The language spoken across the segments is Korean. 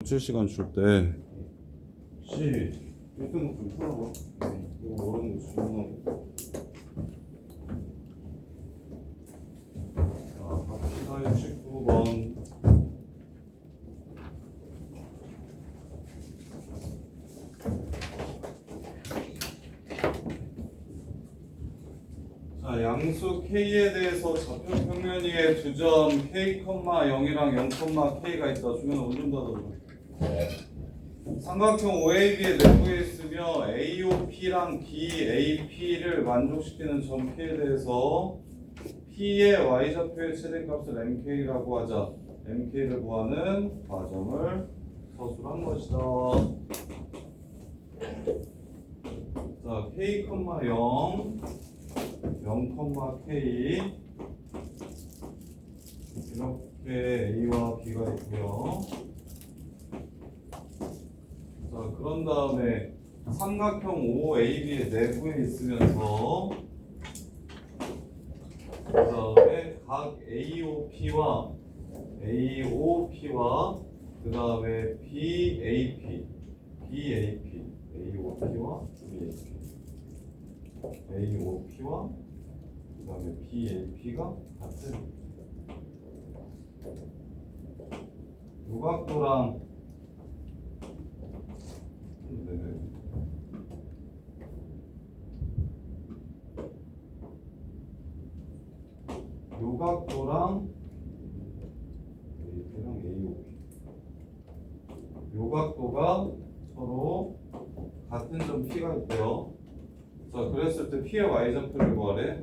실시간 줄 때 C 1등급 좀 풀어봐. 이거 모르는 거 질문하고. 자, 갑시다. 69번. 자, 양수 K에 대해서 좌표 평면 위에 두 점 K, 0이랑 0, K가 있다. 주면 오줌 닫아줘. 삼각형 OAB의 내부에 있으며 AOP랑 BAP를 만족시키는 점 P에 대해서 P의 Y좌표의 최대값을 MK라고 하자. MK를 구하는 과정을 서술한 것이다. 자, K, 0, 0, K 이렇게 A와 B가 있고요. 자, 그런 다음에 삼각형 OAB의 내부에 있으면서 그 다음에 각 AOP와 그 다음에 BAP AOP와 그 다음에 BAP가 같은 요각도랑 요각도랑 AOP 요각도가 서로 같은 점 P가 있고요. 자, 그랬을 때 P의 Y좌표를 구하래.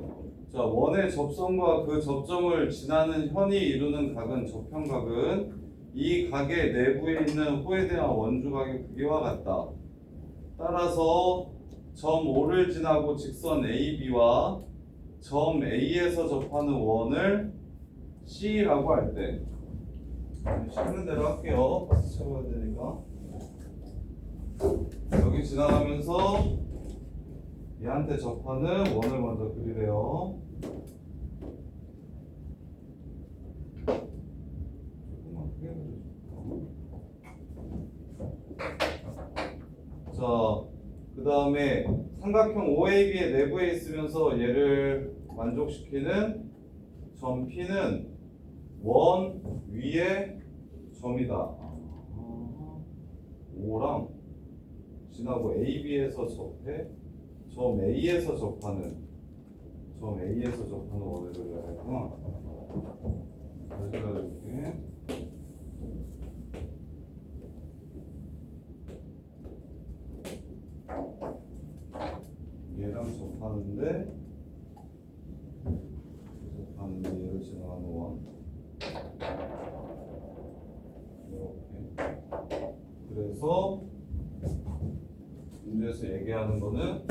자, 원의 접선과 그 접점을 지나는 현이 이루는 각은 접현각은 이 각의 내부에 있는 호에 대한 원주각의 크기와 같다. 따라서 점 O를 지나고 직선 AB와 점 A에서 접하는 원을 C라고 할 때 시키는 대로 할게요. 박수 쳐봐야 되니까. 여기 지나가면서 얘한테 접하는 원을 먼저 그리래요. 조금만 크게 그려줘. 자, 그 다음에 삼각형 OAB의 내부에 있으면서 얘를 만족시키는 점 P는 원 위에 점이다. O랑 지나고 AB에서 접해 점 A에서 접하는 원을 그려야 되구나. 다시 그려줄게. 얘랑 접하는데 얘를 지나가는 원 이렇게. 그래서 문제에서 얘기하는 거는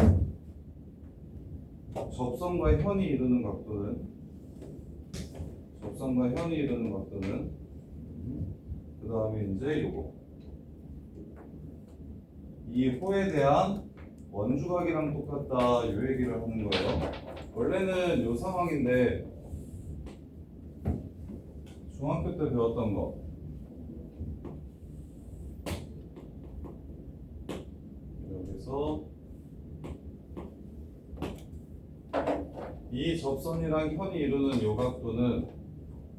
접선과 현이 이루는 각도는 그 다음에 이제 요거 이 호에 대한 원주각이랑 똑같다 요 얘기를 하는 거예요. 원래는 요 상황인데 중학교 때 배웠던 거 여기서 이 접선이랑 현이 이루는 요 각도는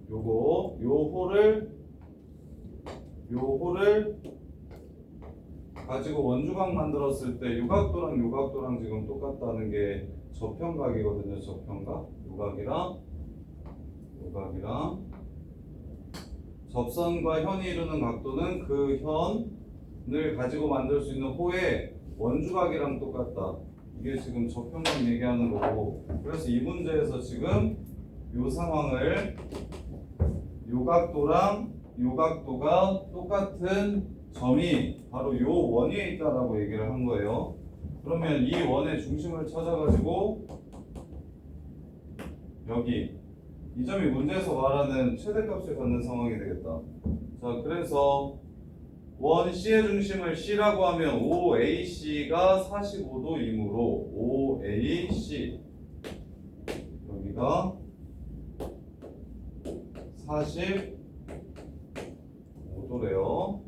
요거 요 호를 가지고 원주각 만들었을 때 요 각도랑 지금 똑같다는 게 접현각이거든요. 접현각 요각이랑 접선과 현이 이루는 각도는 그 현을 가지고 만들 수 있는 호의 원주각이랑 똑같다. 이게 지금 접현각 얘기하는 거고, 그래서 이 문제에서 지금 요 상황을 요각도랑 요각도가 똑같은 점이 바로 요 원위에 있다라고 얘기를 한 거예요. 그러면 이 원의 중심을 찾아가지고 여기 이 점이 문제에서 말하는 최대값을 갖는 상황이 되겠다. 자, 그래서 원 C의 중심을 C라고 하면 OAC가 45도이므로 OAC 여기가 45도래요.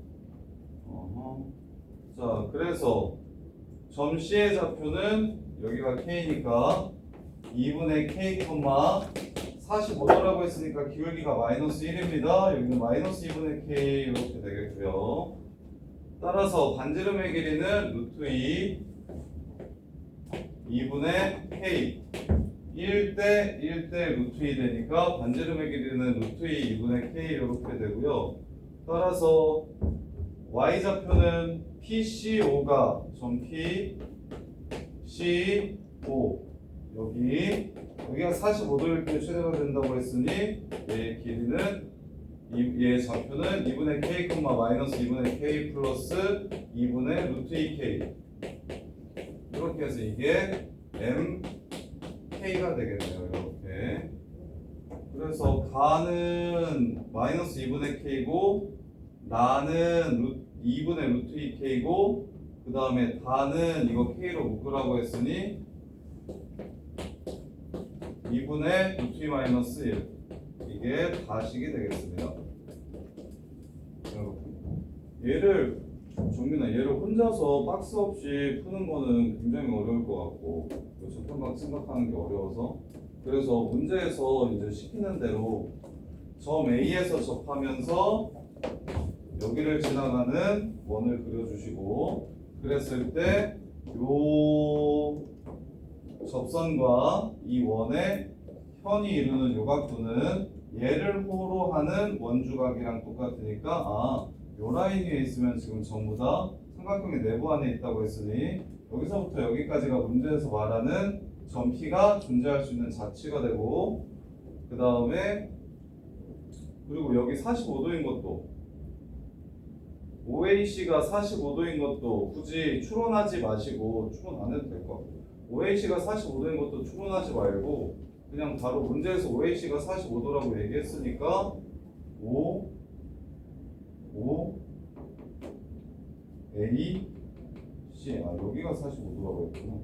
그래서 점 C의 좌표는 여기가 K니까 2분의 K, 45도라고 했으니까 기울기가 마이너스 1입니다. 여기는 마이너스 2분의 K 이렇게 되겠고요. 따라서 반지름의 길이는 루트 2분의 K 1대 루트 2 되니까 반지름의 길이는 루트 2분의 K 이렇게 되고요. 따라서 Y좌표는 PCO가 점 PCO 여기가 45도일 때 최대가 된다고 했으니 얘의 길이는 얘의 좌표는 2분의 K, 마이너스 2분의 K 플러스 2분의 루트 2K 이렇게 해서 이게 MK가 되겠네요. 이렇게. 그래서 가는 마이너스 2분의 K고 나는 2분의 루트 2K고 그 다음에 다는 이거 K로 묶으라고 했으니 2분의 루트 2 마이너스 1 이게 다식이 되겠습니다. 얘를 정민아 얘를 혼자서 박스 없이 푸는 거는 굉장히 어려울 것 같고 접근각 생각하는 게 어려워서 그래서 문제에서 이제 시키는 대로 점 A에서 접하면서 여기를 지나가는 원을 그려주시고 그랬을 때 요 접선과 이 원의 현이 이루는 요각도는 얘를 호로 하는 원주각이랑 똑같으니까 요 라인 위에 있으면 지금 전부 다 삼각형의 내부 안에 있다고 했으니 여기서부터 여기까지가 문제에서 말하는 점 P가 존재할 수 있는 자치가 되고 그 다음에 그리고 여기 45도인 것도 OAC가 45도인 것도 굳이 추론하지 마시고 추론 안 해도 될 것 같고 OAC가 45도인 것도 추론하지 말고 그냥 바로 문제에서 OAC가 45도라고 얘기했으니까 A, C 여기가 45도라고 했구나.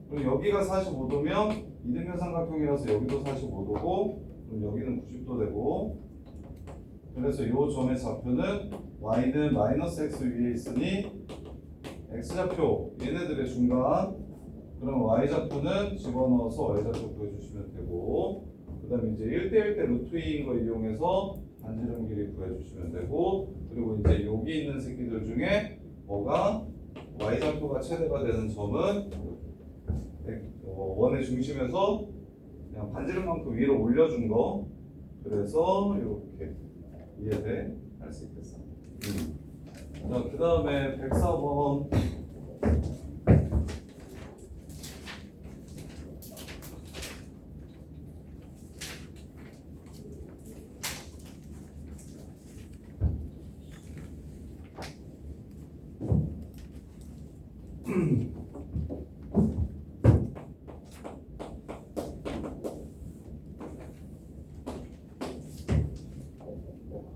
그럼 여기가 45도면 이등변 삼각형이라서 여기도 45도고 그럼 여기는 90도 되고 그래서 이 점의 좌표는 y는 마이너스 x 위에 있으니 x좌표 얘네들의 중간 그럼 y좌표는 집어넣어서 y좌표 구해주시면 되고 그 다음에 이제 1대1대 루트 2인 거 이용해서 반지름 길이 구해주시면 되고 그리고 이제 여기 있는 새끼들 중에 뭐가 y좌표가 최대가 되는 점은 원의 중심에서 그냥 반지름만큼 위로 올려준 거 그래서 이렇게 이해돼 할 수 있겠어. 자, 그 다음에 104번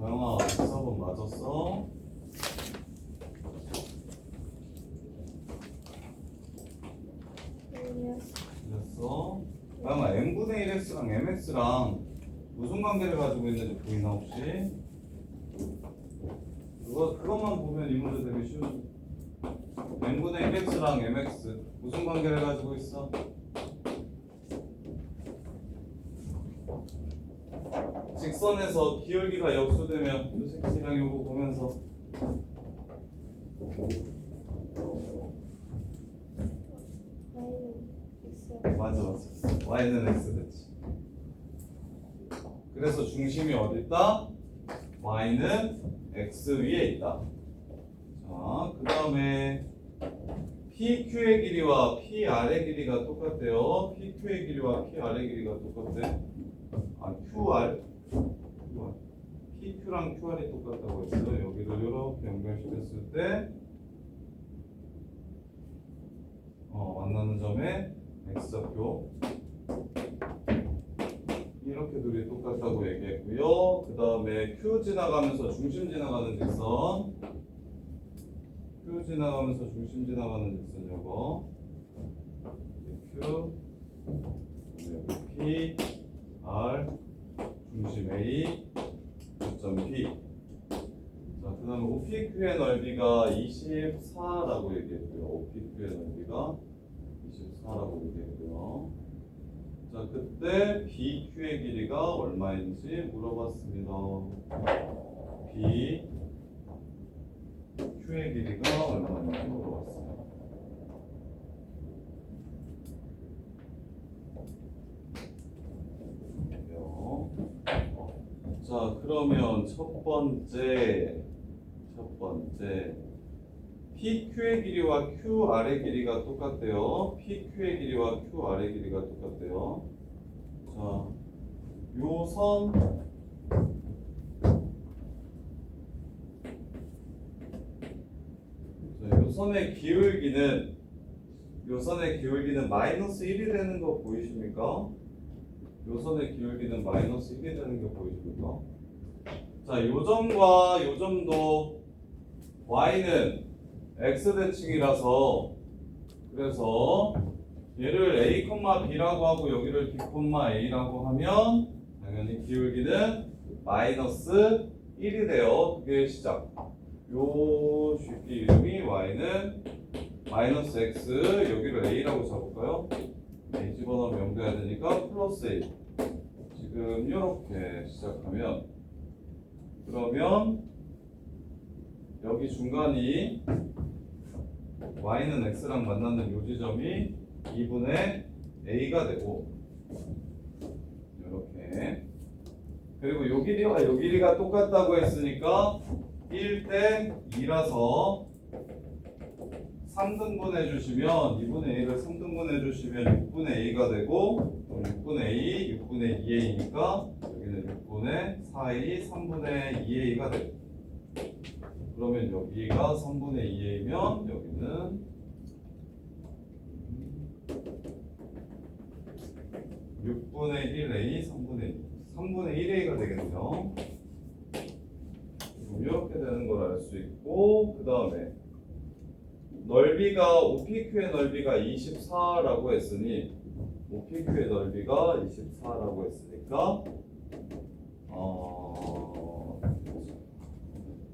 가영아 104번 맞았어? 됐어? 가영아 n분의 1x랑 mx랑 무슨 관계를 가지고 있는지 보이나 혹시? 그것만 보면 이 문제 되게 쉬운 n분의 1x랑 mx 무슨 관계를 가지고 있어? 직선에서 기울기가 역수되면 이 새끼랑 요거 보면서 맞아 y는 x 됐지. 그래서 중심이 어디 있다? y는 x 위에 있다. 자, 그 다음에 PQ의 길이와 PR의 길이가 똑같대요. PQ의 길이와 PR의 길이가 똑같대. QR PQ랑 QR이 똑같다고 했어요. 여기를 이렇게 연결시켰을 때 만나는 점에 x좌표 이렇게 둘이 똑같다고 얘기했고요. 그 다음에 Q 지나가면서 중심 지나가는 직선 Q 지나가면서 중심 지나가는 직선 요거 Q 여기 P R 중심 A 점 P. 자, 그 다음에 OPQ의 넓이가 24라고 얘기했고요. OPQ의 넓이가 24라고 얘기했고요. 자, 그때 BQ의 길이가 얼마인지 물어봤습니다. BQ의 길이가 얼마인지 물어봤어요. 자, 그러면 첫 번째 PQ의 길이와 QR의 길이가 똑같대요. PQ의 길이와 QR의 길이가 똑같대요. 자, 요 선의 기울기는 마이너스 1이 되는 거 보이십니까? 요선의 기울기는 마이너스 1이 되는 게 보이십니까? 자, 요점과 요점도 y는 x대칭이라서 그래서 얘를 a, b라고 하고 여기를 b, a라고 하면 당연히 기울기는 마이너스 1이 돼요. 그게 시작. 요 쉽게 이름이 y는 마이너스 x, 여기를 a라고 잡을까요? a 집어넣으면 0 돼야 되니까 플러스 a. 지금 이렇게 시작하면 그러면 여기 중간이 y는 x랑 만나는 요 지점이 2분의 a가 되고 이렇게 그리고 요 길이와 요 길이가 똑같다고 했으니까 1대 2라서 3등분 해주시면 2분의 a를 3등분 해주시면 6분의 a가 되고 6분의 a, 6분의 2a니까 여기는 6분의 4a, 3분의 2a가 되고 그러면 여기가 3분의 2a면 여기는 6분의 1a, 3분의 1a가 되겠네요. 이렇게 되는 걸 알 수 있고 그 다음에 넓이가 OPQ의 넓이가 24라고 했으니 OPQ의 넓이가 24라고 했으니까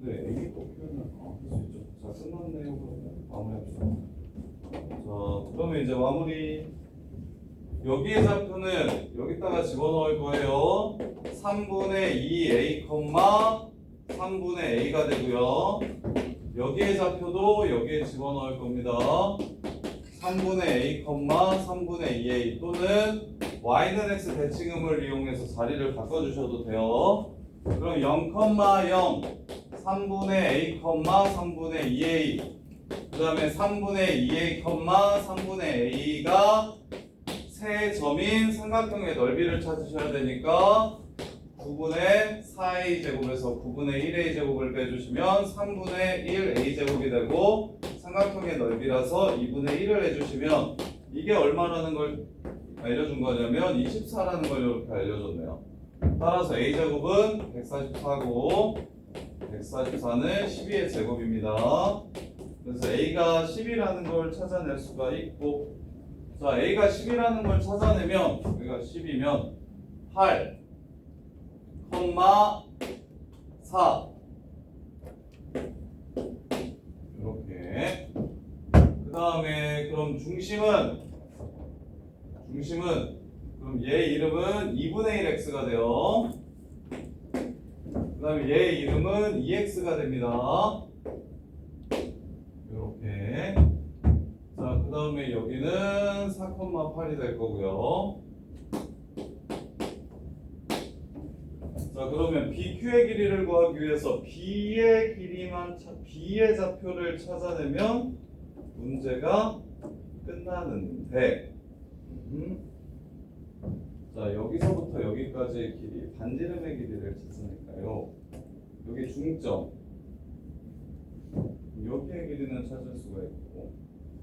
네, A 또 표현을 할 수 있죠. 자, 끝났네요. 그러면 마무리합시다. 자, 그러면 이제 마무리. 여기의 좌표는 여기다가 집어넣을 거예요. 3분의 2a, 3분의 a가 되고요. 여기의 좌표도 여기에 집어넣을 겁니다. 3분의 a, 3분의 2a 또는 y는 x 대칭음을 이용해서 자리를 바꿔주셔도 돼요. 그럼 0, 0, 3분의 a, 3분의 2a 그 다음에 3분의 2a, 3분의 a가 세 점인 삼각형의 넓이를 찾으셔야 되니까 9분의 4a 제곱에서 9분의 1a 제곱을 빼주시면 3분의 1a 제곱이 되고 삼각형의 넓이라서 2분의 1을 해주시면 이게 얼마라는 걸 알려준 거냐면 24라는 걸 이렇게 알려줬네요. 따라서 a 제곱은 144고 144는 12의 제곱입니다. 그래서 a가 10이라는 걸 찾아낼 수가 있고 자 a가 10이라는 걸 찾아내면 여기가 10이면 8 4 이렇게 그 다음에 그럼 중심은 그럼 얘 이름은 2분의 1x가 돼요. 그 다음에 얘 이름은 2x가 됩니다. 이렇게 자 그 다음에 여기는 4,8이 될 거고요. 자 그러면 BQ의 길이를 구하기 위해서 B의 좌표를 찾아내면 문제가 끝나는데 자 여기서부터 여기까지의 길이 반지름의 길이를 찾으니까요. 여기 중점 여기의 길이는 찾을 수가 있고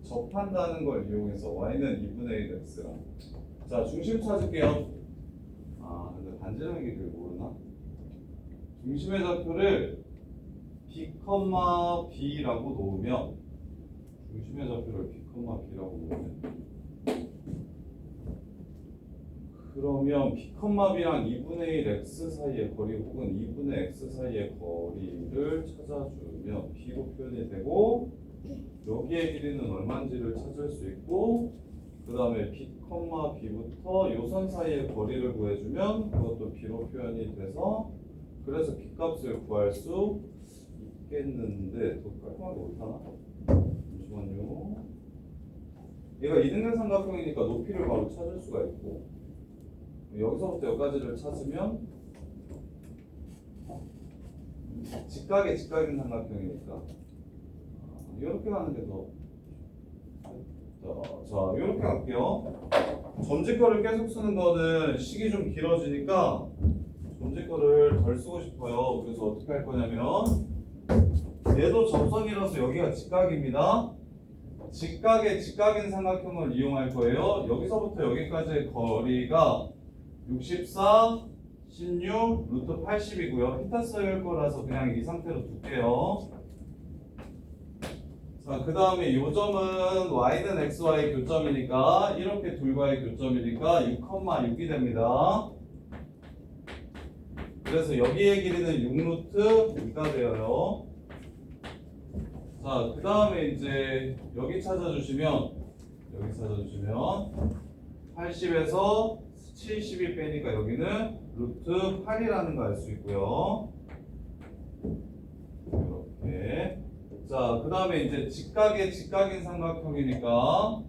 접한다는 걸 이용해서 y는 2분의 1 x랑 자 중심 찾을게요. 아 근데 반지름의 길이를 모르나? 중심의 좌표를 b, b라고 놓으면 중심의 좌표를 b, b라고 놓으면 그러면 b, b랑 2분의 1 x 사이의 거리 혹은 2분의 x 사이의 거리를 찾아주면 b로 표현이 되고 여기의 길이는 얼마인지를 찾을 수 있고 그 다음에 b, b부터 요선 사이의 거리를 구해주면 그것도 b로 표현이 돼서 그래서 b 값을 구할 수 있겠는데 더 깔끔하게 못하나? 잠시만요. 얘가 이등변 삼각형이니까 높이를 바로 찾을 수가 있고 여기서부터 여기까지를 찾으면 직각의 직각인 삼각형이니까 이렇게 가는 게 더 자, 이렇게 갈게요. 점집거를 계속 쓰는 거는 식이 좀 길어지니까 점집거를 덜 쓰고 싶어요. 그래서 어떻게 할 거냐면 얘도 접선이라서 여기가 직각입니다. 직각의 직각인 삼각형을 이용할 거예요. 여기서부터 여기까지의 거리가 64, 16, 루트 80이고요. 피타 쓸 거라서 그냥 이 상태로 둘게요. 자, 그 다음에 요 점은 y는 xy 교점이니까 이렇게 둘과의 교점이니까 6,6이 됩니다. 그래서 여기의 길이는 6루트 2가 되어요. 자, 그 다음에 이제 여기 찾아주시면 80에서 70이 빼니까 여기는 루트 8이라는 거 알 수 있고요. 이렇게. 자, 그 다음에 이제 직각의 직각인 삼각형이니까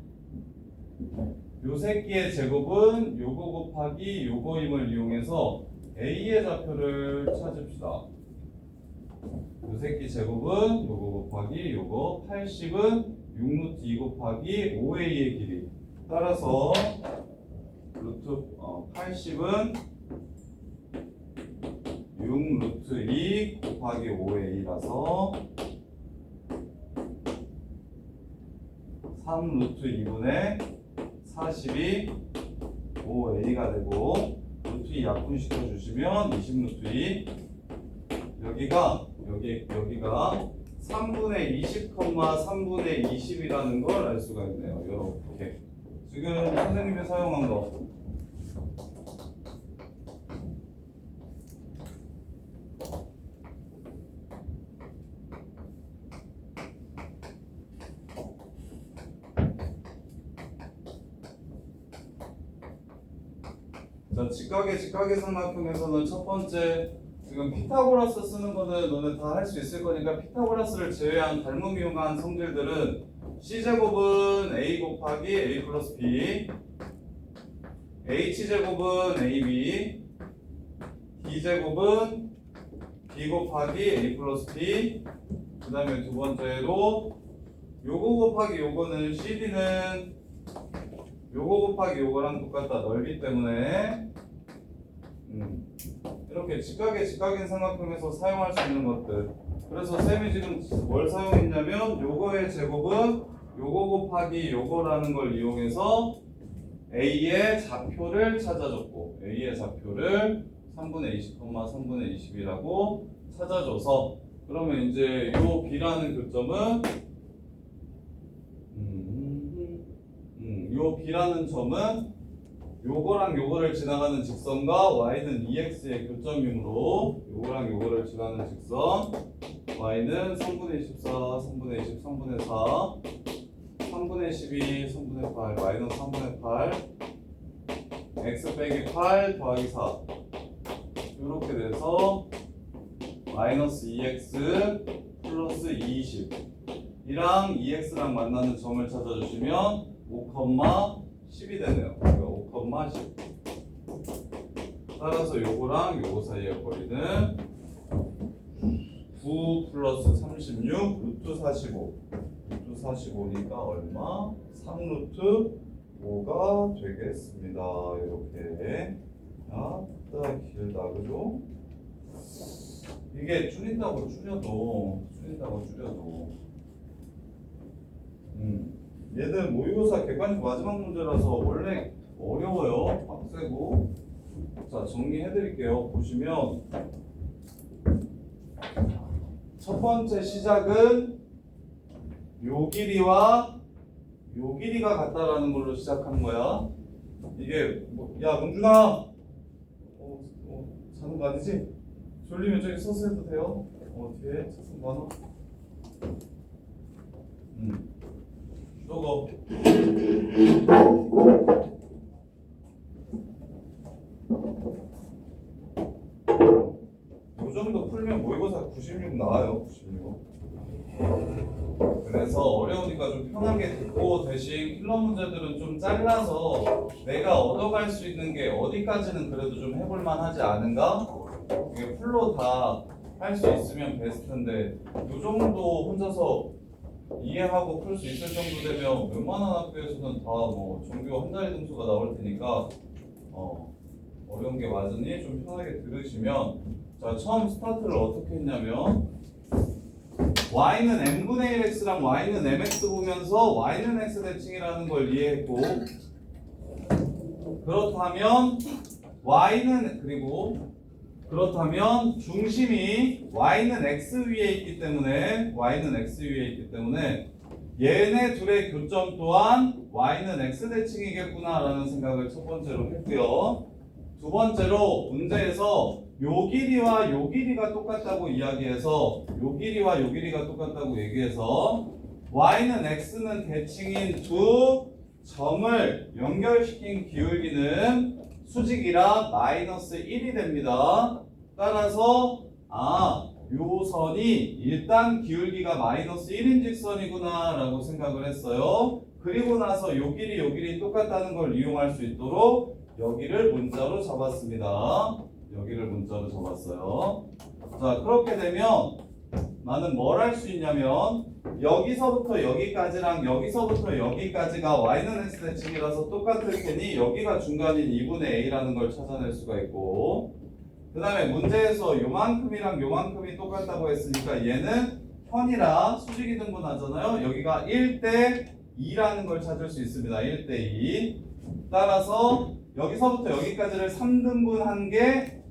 요 새끼의 제곱은 요거 곱하기 요거임을 이용해서 A의 좌표를 찾읍시다. 요 새끼 제곱은 요거 곱하기 요거 80은 6루트 2 곱하기 5A의 길이 따라서 루트 80은 6루트 2 곱하기 5A라서 3루트 2분의 40이 5A가 되고 루트 2 약분시켜 주시면 20루트 2 여기가 3분의 20, 3분의 20이라는 걸 알 수가 있네요. 이렇게 지금 선생님이 사용한 거 자, 직각의 삼각형에서는 첫 번째 지금 피타고라스 쓰는 거는 너네 다 할 수 있을 거니까 피타고라스를 제외한 닮음 이용한 성질들은 C제곱은 A 곱하기 A 플러스 B H제곱은 AB D제곱은 B 곱하기 A 플러스 B 그 다음에 두 번째로 요거 곱하기 요거는 CD는 요거 곱하기 요거랑 똑같다 넓이 때문에 이렇게 직각인 삼각형에서 사용할 수 있는 것들 그래서 쌤이 지금 뭘 사용했냐면 요거의 제곱은 요거 곱하기 요거라는 걸 이용해서 A의 좌표를 찾아줬고 A의 좌표를 3분의 20, 3분의 20이라고 찾아줘서 그러면 이제 요 B라는 교점은 요 B라는 점은 요거랑 요거를 지나가는 직선과 y는 2x의 교점이므로 요거랑 요거를 지나가는 직선 y는 3분의 24, 3분의 20, 3분의 4 3분의 12, 3분의 8 y는 3분의 8 x 빼기 8 더하기 4 이렇게 돼서 마이너스 2x 플러스 20 이랑 2x랑 만나는 점을 찾아주시면 5,10이 되네요. 5,10 따라서 요거랑 요거 사이의 거리는 9 플러스 36 루트 45 루트 45니까 얼마? 3루트 5가 되겠습니다. 이렇게 아따 길다 그죠? 이게 줄인다고 줄여도 얘는 모의고사 객관식 마지막 문제라서 원래 어려워요. 빡세고. 자, 정리해드릴게요. 보시면 첫 번째 시작은 요 길이와 요 길이가 같다라는 걸로 시작한 거야. 이게 뭐, 야 문준아 자는 거 아니지? 졸리면 저기 서서 해도 돼요? 뒤에 책상 많아. 저거 요 정도 풀면 모의고사 96 나와요. 96. 그래서 어려우니까 좀 편하게 듣고 대신 필러 문제들은 좀 잘라서 내가 얻어갈 수 있는 게 어디까지는 그래도 좀 해볼만 하지 않은가? 이게 풀로 다 할 수 있으면 베스트인데 요 정도 혼자서 이해하고 풀 수 있을 정도 되면 웬만한 학교에서는 다 뭐 전교 한 자리 등수가 나올 테니까 어려운 게 맞으니 좀 편하게 들으시면 자 처음 스타트를 어떻게 했냐면 y는 m분의 1x랑 y는 mx 보면서 y는 x 대칭이라는 걸 이해했고 그렇다면 중심이 y는 x 위에 있기 때문에 얘네 둘의 교점 또한 y는 x 대칭이겠구나 라는 생각을 첫 번째로 했고요. 두 번째로 문제에서 요 길이와 요 길이가 똑같다고 이야기해서 요 길이와 요 길이가 똑같다고 얘기해서 y는 x는 대칭인 두 점을 연결시킨 기울기는 수직이라 마이너스 1이 됩니다. 따라서 요 선이 일단 기울기가 마이너스 1인 직선이구나 라고 생각을 했어요. 그리고 나서 요 길이 똑같다는 걸 이용할 수 있도록 여기를 문자로 잡았습니다. 자 그렇게 되면 나는 뭘 할 수 있냐면 여기서부터 여기까지랑 여기서부터 여기까지가 y는 x 대칭이라서 똑같을 테니 여기가 중간인 2분의 a라는 걸 찾아낼 수가 있고 그 다음에 문제에서 요만큼이랑 요만큼이 똑같다고 했으니까 얘는 현이라 수직이 등분하잖아요. 여기가 1대 2라는 걸 찾을 수 있습니다. 1대 2. 따라서 여기서부터 여기까지를 3등분한 게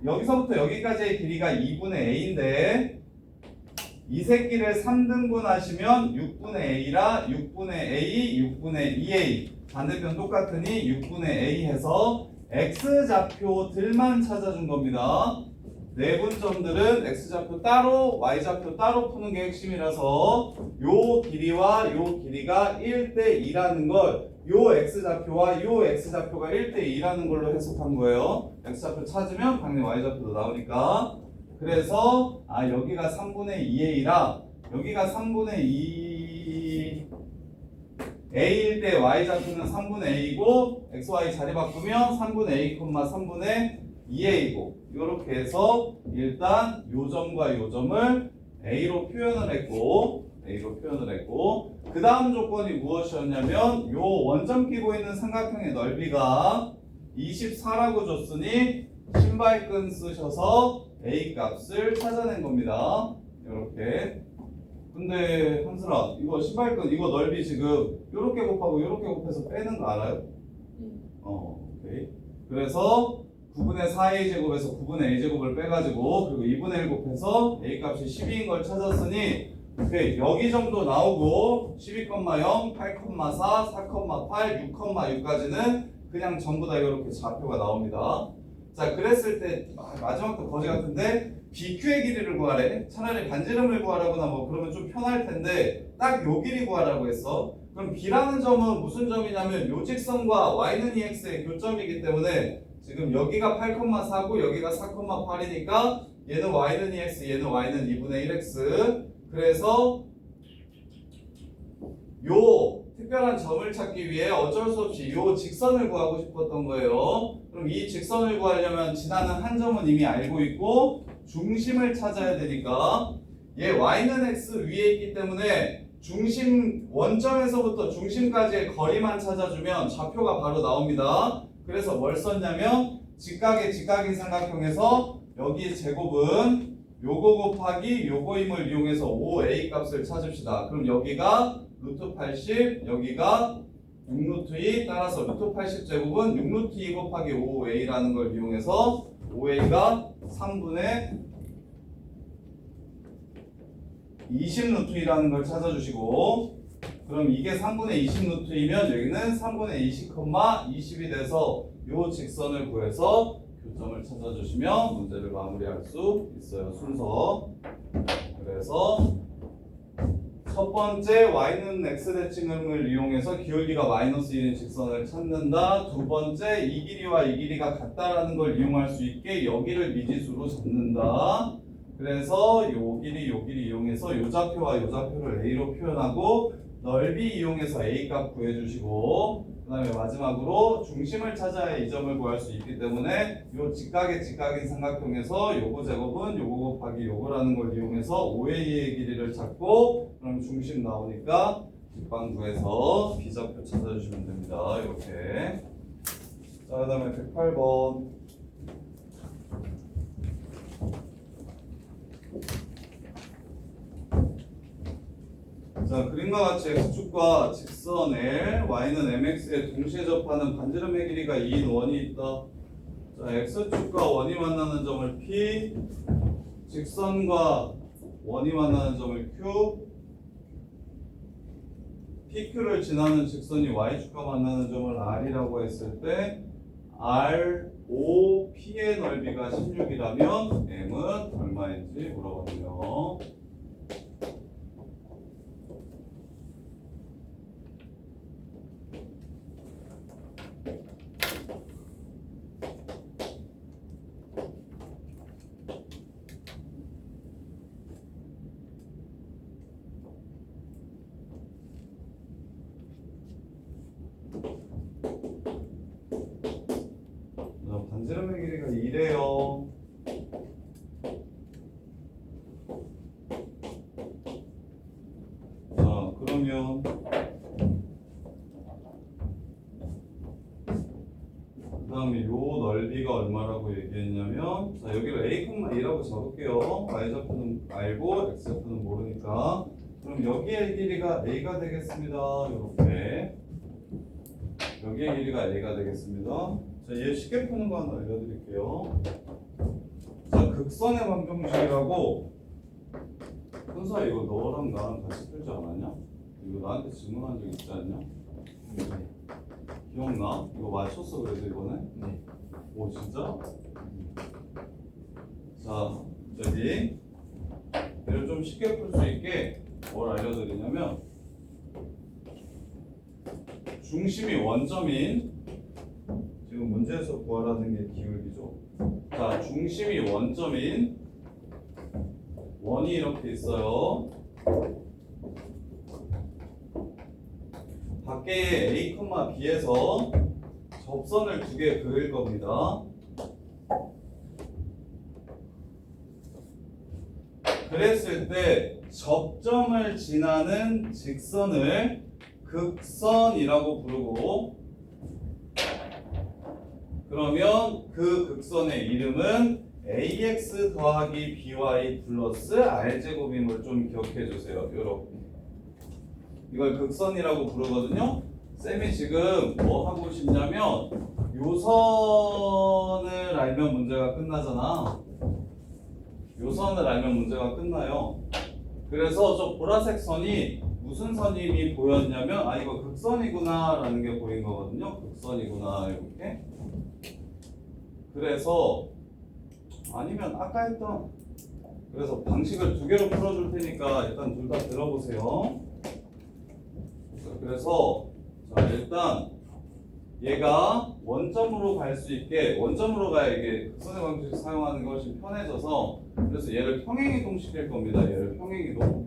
여기서부터 여기까지의 길이가 2분의 a인데 이 새끼를 3등분 하시면 6분의 a라 6분의 a, 6분의 2a 반대편 똑같으니 6분의 a 해서 x좌표들만 찾아준 겁니다. 내분점들은 x좌표 따로 y좌표 따로 푸는 게 핵심이라서 요 길이와 요 길이가 1대 2라는 걸 요 x좌표와 요 x좌표가 1대 2라는 걸로 해석한 거예요. x좌표 찾으면 당연히 y좌표도 나오니까 그래서 여기가 3분의 2a라 여기가 3분의 2 a일 때 y좌표는 3분의 a이고 xy 자리 바꾸면 3분의 a, 3분의 2a이고 이렇게 해서 일단 요 점과 요 점을 a로 표현을 했고 그 다음 조건이 무엇이었냐면 요 원점 끼고 있는 삼각형의 넓이가 24라고 줬으니 신발끈 쓰셔서 a 값을 찾아낸 겁니다. 이렇게. 근데 한슬아 이거 신발끈 이거 넓이 지금 요렇게 곱하고 요렇게 곱해서 빼는 거 알아요? 오케이. 그래서 9분의 4a 제곱에서 9분의 a 제곱을 빼가지고 그리고 2분의 1 곱해서 a 값이 12인 걸 찾았으니 오케이. 여기 정도 나오고 12,0, 8,4, 4,8, 6,6까지는 그냥 전부 다 이렇게 좌표가 나옵니다. 자, 그랬을 때 마지막도 거지 같은데 BQ의 길이를 구하래. 차라리 반지름을 구하라거나 뭐 그러면 좀 편할 텐데 딱 요 길이 구하라고 했어. 그럼 B라는 점은 무슨 점이냐면 요 직선과 y는 ex의 교점이기 때문에 지금 여기가 8,4고 여기가 4,8이니까 얘는 y는 ex, 얘는 y는 2분의 1x. 그래서 요 특별한 점을 찾기 위해 어쩔 수 없이 요 직선을 구하고 싶었던 거예요. 그럼 이 직선을 구하려면 지나는 한 점은 이미 알고 있고 중심을 찾아야 되니까 얘 y는 x 위에 있기 때문에 중심 원점에서부터 중심까지의 거리만 찾아주면 좌표가 바로 나옵니다. 그래서 뭘 썼냐면 직각의 직각인 삼각형에서 여기 제곱은 요거 곱하기 요거임을 이용해서 5a 값을 찾읍시다. 그럼 여기가 루트 80, 여기가 6루트 2, 따라서 루트 80 제곱은 6루트 2 곱하기 5a라는 걸 이용해서 5a가 3분의 20루트 2라는 걸 찾아주시고 그럼 이게 3분의 20 루트이면 여기는 3분의 20, 20이 돼서 요 직선을 구해서 교점을 찾아주시면 문제를 마무리할 수 있어요. 순서. 그래서 첫 번째 y는 x 대칭을 이용해서 기울기가 마이너스 1인 직선을 찾는다. 두 번째 이 길이와 이 길이가 같다라는 걸 이용할 수 있게 여기를 미지수로 잡는다. 그래서 요 길이 이용해서 요 좌표와 요 좌표를 a로 표현하고 넓이 이용해서 a 값 구해주시고 그 다음에 마지막으로 중심을 찾아야 이 점을 구할 수 있기 때문에 요 직각인 삼각형에서 요거 제곱은 요거 곱하기 요거라는 걸 이용해서 OA의 길이를 찾고 그럼 중심 나오니까 뒷방 구해서 B좌표 찾아주시면 됩니다. 이렇게. 자, 그 다음에 108번. 자, 그림과 같이 x축과 직선 L, y는 mx에 동시에 접하는 반지름의 길이가 2인 원이 있다. 자, x축과 원이 만나는 점을 P, 직선과 원이 만나는 점을 Q, PQ를 지나는 직선이 y축과 만나는 점을 R이라고 했을 때 R, O, P의 넓이가 16이라면 M은 얼마인지 물어봤네요. 반지름의 길이가 2래요. 자, 그러면 그 다음에 요 넓이가 얼마라고 얘기했냐면 자, 여기를 a,2라고 잡을게요. y좌표는 알고 x좌표는 모르니까 그럼 여기의 길이가 a가 되겠습니다. 이렇게 여기의 길이가 a가 되겠습니다. 자, 얘 쉽게 푸는 거 하나 알려드릴게요. 자, 극선의 방정식이라고 현수야 이거 너랑 나랑 같이 풀지 않았냐? 이거 나한테 질문한 적 있지 않냐? 네. 기억나? 이거 맞췄어 그래도 이번에? 네. 오 진짜? 자, 저기 얘를 좀 쉽게 풀 수 있게 뭘 알려드리냐면 중심이 원점인 지금 문제에서 구하라는 게 기울기죠. 자, 중심이 원점인 원이 이렇게 있어요. 밖에 A, B에서 접선을 두 개 그을 겁니다. 그랬을 때 접점을 지나는 직선을 극선이라고 부르고 그러면 그 극선의 이름은 ax 더하기 by 플러스 r제곱임을 좀 기억해 주세요. 요렇게 이걸 극선이라고 부르거든요. 쌤이 지금 뭐 하고 싶냐면 요선을 알면 문제가 끝나잖아. 요선을 알면 문제가 끝나요. 그래서 저 보라색 선이 무슨 선임이 보였냐면 아 이거 극선이구나 라는 게 보인 거거든요. 극선이구나 이렇게. 그래서 아니면 아까 했던 그래서 방식을 두 개로 풀어줄 테니까 일단 둘 다 들어보세요. 그래서 자 일단 얘가 원점으로 갈 수 있게 원점으로 가야 이게 극선의 방식을 사용하는 것이 편해져서 그래서 얘를 평행이동 시킬 겁니다. 얘를 평행이동.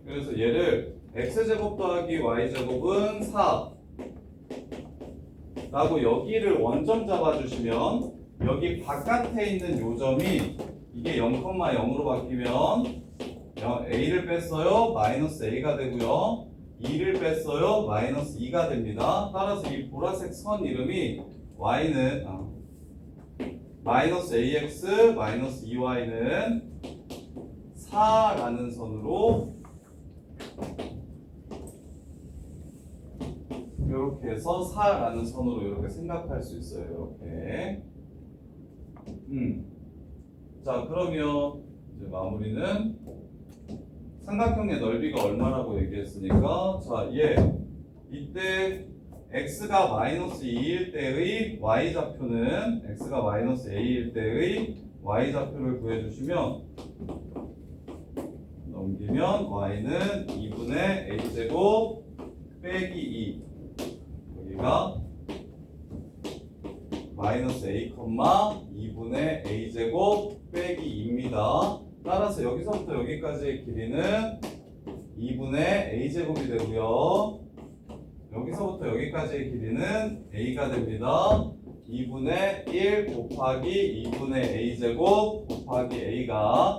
그래서 얘를 x제곱 더하기 y제곱은 4 라고 여기를 원점 잡아주시면 여기 바깥에 있는 요점이 이게 0,0으로 바뀌면 a를 뺐어요. 마이너스 a가 되고요. 2를 뺐어요. 마이너스 2가 됩니다. 따라서 이 보라색 선 이름이 y는 마이너스 ax 마이너스 2y는 4라는 선으로 이렇게 해서 4라는 선으로 이렇게 생각할 수 있어요. 이렇게. 자 그러면 이제 마무리는 삼각형의 넓이가 얼마라고 얘기했으니까 자, 이때 x가 마이너스 2일 때의 y좌표는 x가 마이너스 a일 때의 y좌표를 구해주시면 넘기면 y는 2분의 a제곱 빼기 2 여기가 마이너스 a, 2분의 a제곱 빼기 2입니다. 따라서 여기서부터 여기까지의 길이는 2분의 a제곱이 되고요. 여기서부터 여기까지의 길이는 a가 됩니다. 2분의 1 곱하기 2분의 a제곱 곱하기 a가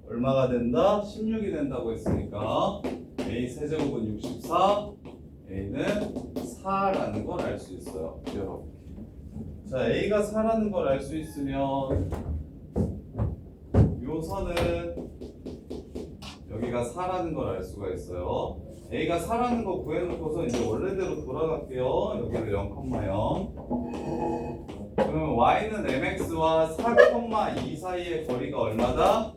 얼마가 된다? 16이 된다고 했으니까 a 세제곱은 64, a는 4라는 걸 알 수 있어요. 이렇게. 자, a가 4라는 걸 알 수 있으면 요 선은 여기가 4라는 걸 알 수가 있어요. a가 4라는 거 구해놓고서 이제 원래대로 돌아갈게요. 여기를 0,0. 그러면 y는 mx와 4,2 사이의 거리가 얼마다?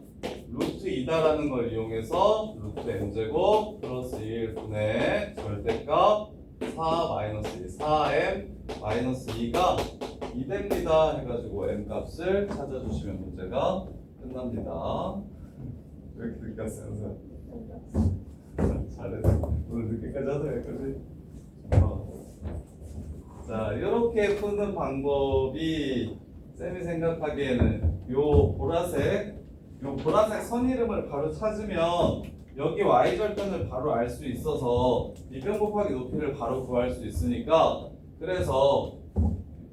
루트 2다라는 걸 이용해서 루트 m제곱 플러스 1분의 절대값 4 마이너스 2, 4m 마이너스 2가 2됩니다 해가지고 m 값을 찾아주시면 문제가 끝납니다. 왜 이렇게 늦게 왔어요? 잘했어. 오늘 늦게까지 하자 여기까지. 자, 이렇게 푸는 방법이 쌤이 생각하기에는 요 보라색 선 이름을 바로 찾으면 여기 y절편을 바로 알 수 있어서 미분 곱하기 높이를 바로 구할 수 있으니까 그래서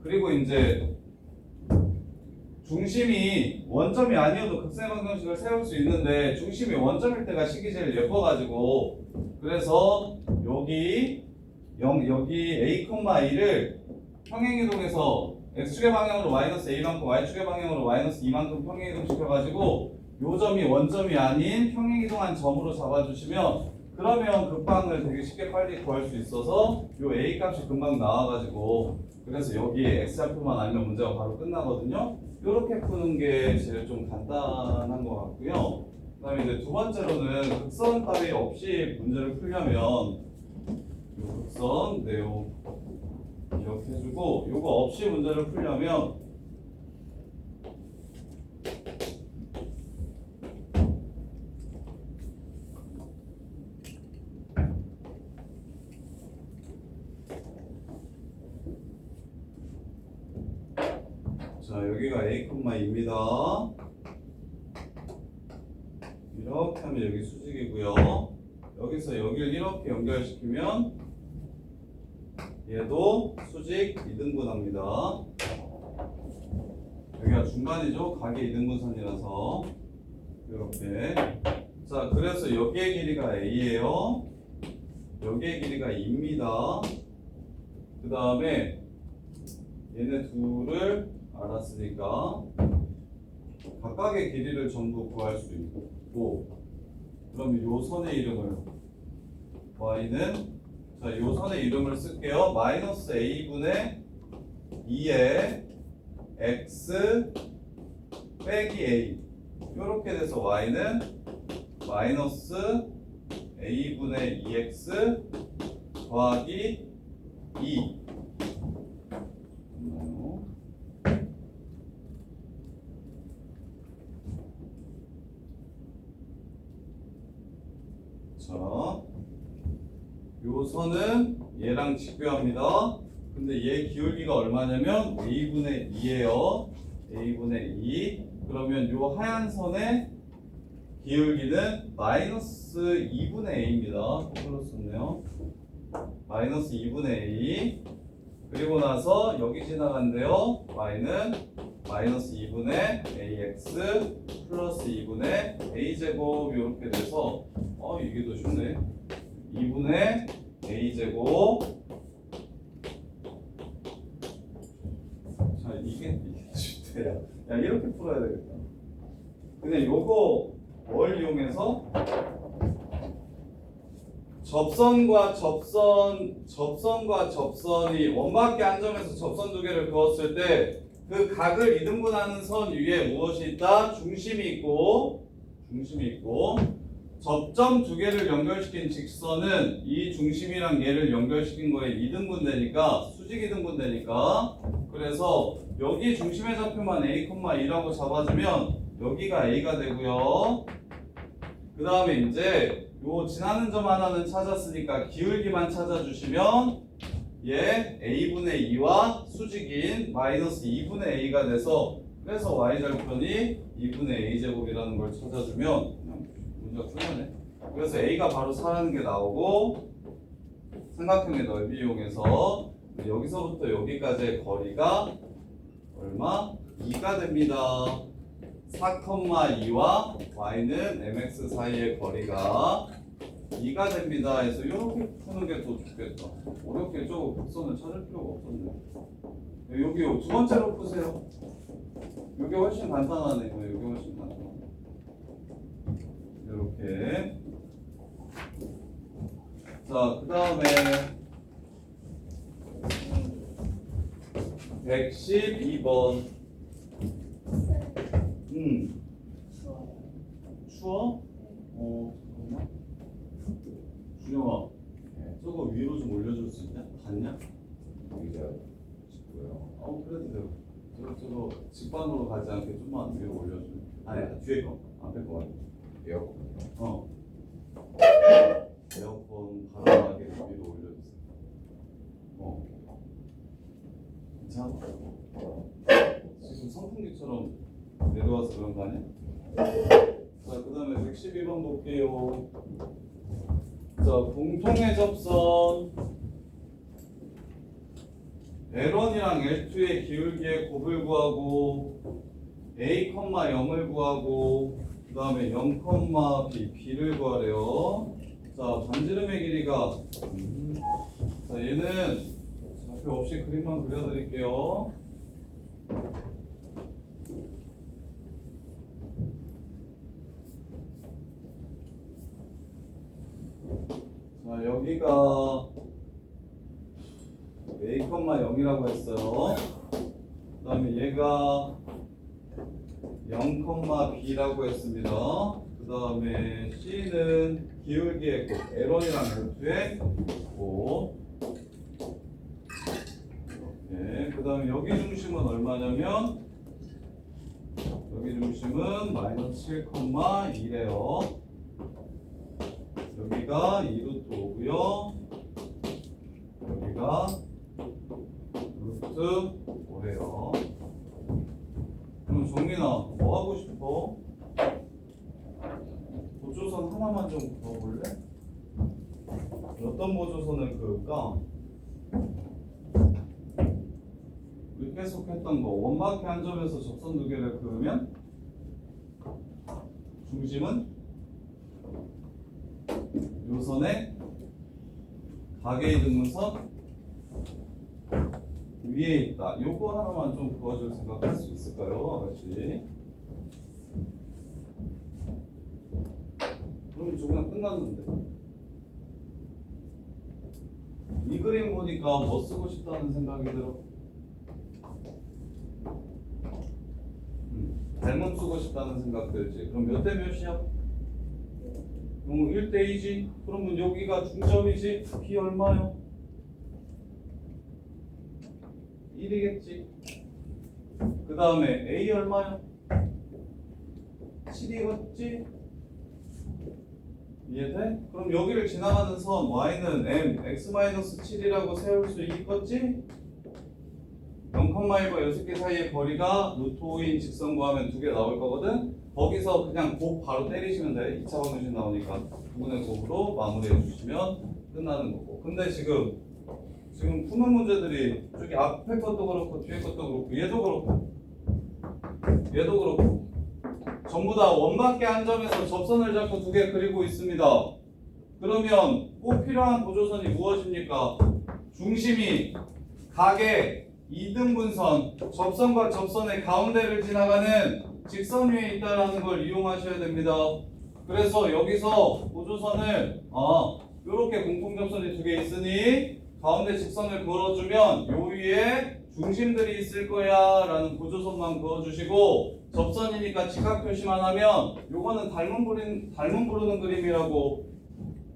그리고 이제 중심이 원점이 아니어도 극세방정식을 세울 수 있는데 중심이 원점일 때가 식이 제일 예뻐가지고 그래서 여기 a, 2를 평행이동해서 x축의 방향으로 마이너스 a만큼 y축의 방향으로 마이너스 2만큼 평행이동 시켜가지고 요 점이 원점이 아닌 평행이동한 점으로 잡아주시면 그러면 극방을 되게 쉽게 빨리 구할 수 있어서 요 a 값이 금방 나와가지고 그래서 여기에 x좌표만 알면 문제가 바로 끝나거든요. 이렇게 푸는 게 제일 좀 간단한 것 같고요. 그 다음에 이제 두 번째로는 극선 따위 없이 문제를 풀려면 요 극선 내용 기억해주고 요거 없이 문제를 풀려면 자, 여기가 a, 2입니다. 이렇게 하면 여기 수직이고요. 여기서 여기를 이렇게 연결시키면 얘도 수직 2등분합니다. 여기가 중간이죠. 각의 2등분선이라서 이렇게. 자, 그래서 여기의 길이가 a예요. 여기의 길이가 2입니다. 그 다음에 얘네 둘을 알았으니까 각각의 길이를 전부 구할 수 있고 그럼 요 선의 이름을 y는 자, 요 선의 이름을 쓸게요. 마이너스 a분의 2의 x 빼기 a 이렇게 돼서 y는 마이너스 a분의 2x 더하기 2 자, 요 선은 얘랑 직교합니다. 근데 얘 기울기가 얼마냐면 a분의 2예요. a분의 2. 그러면 요 하얀 선의 기울기는 마이너스 2분의 a입니다. 거꾸로 썼네요. 마이너스 2분의 a. 그리고 나서 여기 지나간대요. y는 마이너스 2분의 ax 플러스 2분의 a제곱 이렇게 돼서 이게 더 쉽네. 2분의 a제곱. 자, 이게 쉽대요. 야, 이렇게 풀어야 되겠다. 근데 요거 뭘 이용해서 접선과 접선이 원바퀴 한 점에서 접선 두 개를 그었을 때 그 각을 이등분하는 선 위에 무엇이 있다? 중심이 있고 접점 두 개를 연결시킨 직선은 이 중심이랑 얘를 연결시킨 거에 이등분되니까 수직 이등분되니까 그래서 여기 중심의 좌표만 A,E라고 잡아주면 여기가 A가 되고요. 그 다음에 이제 요 지나는 점 하나는 찾았으니까 기울기만 찾아주시면 얘 A분의 2와 수직인 마이너스 2분의 A가 돼서 그래서 Y절편이 2분의 A제곱이라는 걸 찾아주면 그냥 문제가 끝나네. 그래서 A가 바로 4라는 게 나오고 삼각형의 넓이 이용해서 여기서부터 여기까지의 거리가 얼마? 2가 됩니다. 4,2와 y는 mx 사이의 거리가 2가 됩니다. 해서 이렇게 푸는 게 더 좋겠다. 어렵게 저 곡선을 찾을 필요가 없었네. 여기 두 번째로 푸세요. 이게 훨씬 간단하네요. 이게 훨씬 간단하네. 이렇게. 자, 그 다음에 112번. 추워? 잠깐만. 준영아, 저거 위로 좀 올려줄 수 있냐? 닿냐? 여기가 싶고요. 그래도 돼요. 저거 직방으로 가지 않게 좀만 위로 올려줘. 아니, 뒤에 거. 앞에 거 말고. 에어컨. 에어컨 바람하게 위로 올려주세요. 괜찮아? 지금 선풍기처럼 내려와서 그런 거 아니야? 자, 그 다음에 112번 볼게요. 자, 공통의 접선 L1이랑 L2의 기울기의 곱을 구하고 A, 0을 구하고 그 다음에 0, B, B를 구하래요. 자, 반지름의 길이가 자, 얘는 좌표 없이 그림만 그려드릴게요. 자, 여기가 A, 0이라고 했어요. 그 다음에 얘가 0, B라고 했습니다. 그 다음에 C는 기울기의 곱, L1이랑 L2의 곱. 이렇게. 그 다음에 여기 중심은 얼마냐면 여기 중심은 마이너스 7,2래요. 여기가 2루트 5고요. 여기가 루트 5래요. 그럼 정민아, 뭐 하고 싶어? 보조선 하나만 좀 그어볼래? 어떤 보조선을 그을까? 우리 계속 했던 거 원마크 한 점에서 접선 두 개를 그으면 중심은 요선의 가계의 등분선 위에 있다. 요거 하나만 좀 그어줄 생각할 수 있을까요, 아가씨? 그럼 저거는 끝났는데. 이 그림 보니까 뭐 쓰고 싶다는 생각이 들어? 닮음 쓰고 싶다는 생각 들지? 그럼 몇 대 몇이야? 1대 2지? 그러면 여기가 중점이지? B 얼마요? 1이겠지? 그 다음에 A 얼마요? 7이겠지? 이해돼? 그럼 여기를 지나가는 선 Y는 M, X-7이라고 세울 수 있겠지? 0,1과 6개 사이의 거리가 루트 5인 직선 구하면 2개 나올 거거든? 거기서 그냥 곱 바로 때리시면 돼. 2차 방정식 나오니까 2분의 곱으로 마무리해 주시면 끝나는 거고. 근데 지금 푸는 문제들이 저기 앞에 것도 그렇고 뒤에 것도 그렇고 얘도 그렇고 전부 다 원밖에 한 점에서 접선을 잡고 2개 그리고 있습니다. 그러면 꼭 필요한 보조선이 무엇입니까? 중심이 가계 2등분선 접선과 접선의 가운데를 지나가는 직선 위에 있다는 걸 이용하셔야 됩니다. 그래서 여기서 보조선을 이렇게 공통접선이 2개 있으니 가운데 직선을 그어주면 요 위에 중심들이 있을 거야 라는 구조선만 그어주시고 접선이니까 직각 표시만 하면 요거는 닮은 부르는 그림이라고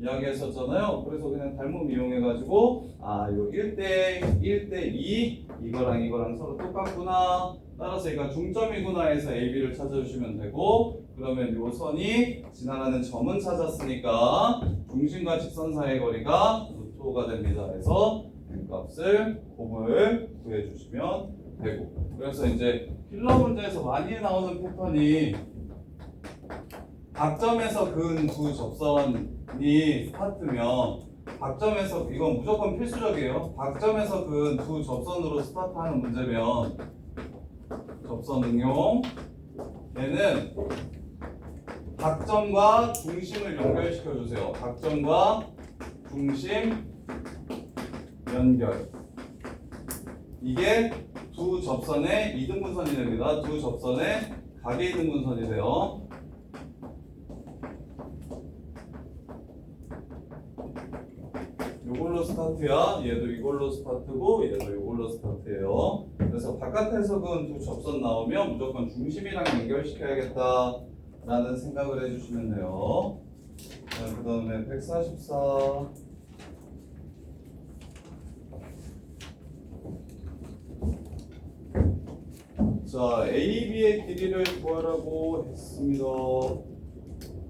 이야기했었잖아요. 그래서 그냥 닮음 이용해가지고 요 1대 2 이거랑 서로 똑같구나. 따라서 이거 중점이구나 해서 AB를 찾아주시면 되고 그러면 요 선이 지나가는 점은 찾았으니까 중심과 직선 사이의 거리가 루트 5가 됩니다. 그래서 값을 곱을 구해주시면 되고 그래서 이제 필러 문제에서 많이 나오는 패턴이 각점에서 그은 두 접선이 스타트면 각점에서 이건 무조건 필수적이에요. 각점에서 그은 두 접선으로 스타트하는 문제면 접선 응용 얘는 각점과 중심을 연결시켜 주세요. 각점과 중심 연결 이게 두 접선의 이등분선이 됩니다. 두 접선의 각의 이등분선이 돼요. 요걸로 스타트야. 얘도 이걸로 스타트고 얘도 이걸로 스타트예요. 그래서 바깥에서 그은 두 접선 나오면 무조건 중심이랑 연결시켜야겠다 라는 생각을 해주시면 돼요. 자, 그 다음에 144 자, AB의 길이를 구하라고 했습니다.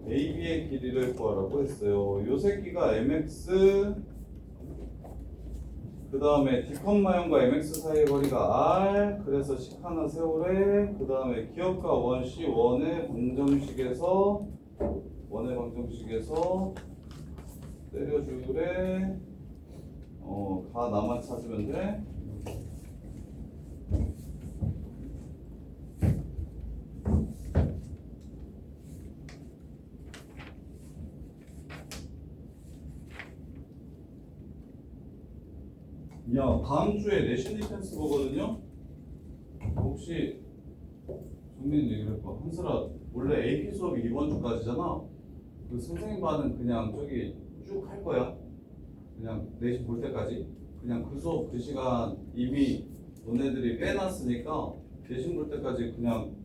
AB의 길이를 구하라고 했어요. 요 새끼가 MX 그 다음에 D컴마형과 MX 사이의 거리가 R 그래서 식 하나 세우래. 그 다음에 기억과 원C 원의 방정식에서 때려주래. 가 나만 찾으면 돼. 야, 다음 주에 내신 디펜스 보거든요. 혹시 정민 얘기를 해봐. 한슬아, 원래 AP 수업이 이번 주까지잖아. 그 선생님 반은 그냥 저기 쭉 할 거야. 그냥 내신 볼 때까지. 그냥 그 수업 그 시간 이미 너네들이 빼놨으니까 내신 볼 때까지 그냥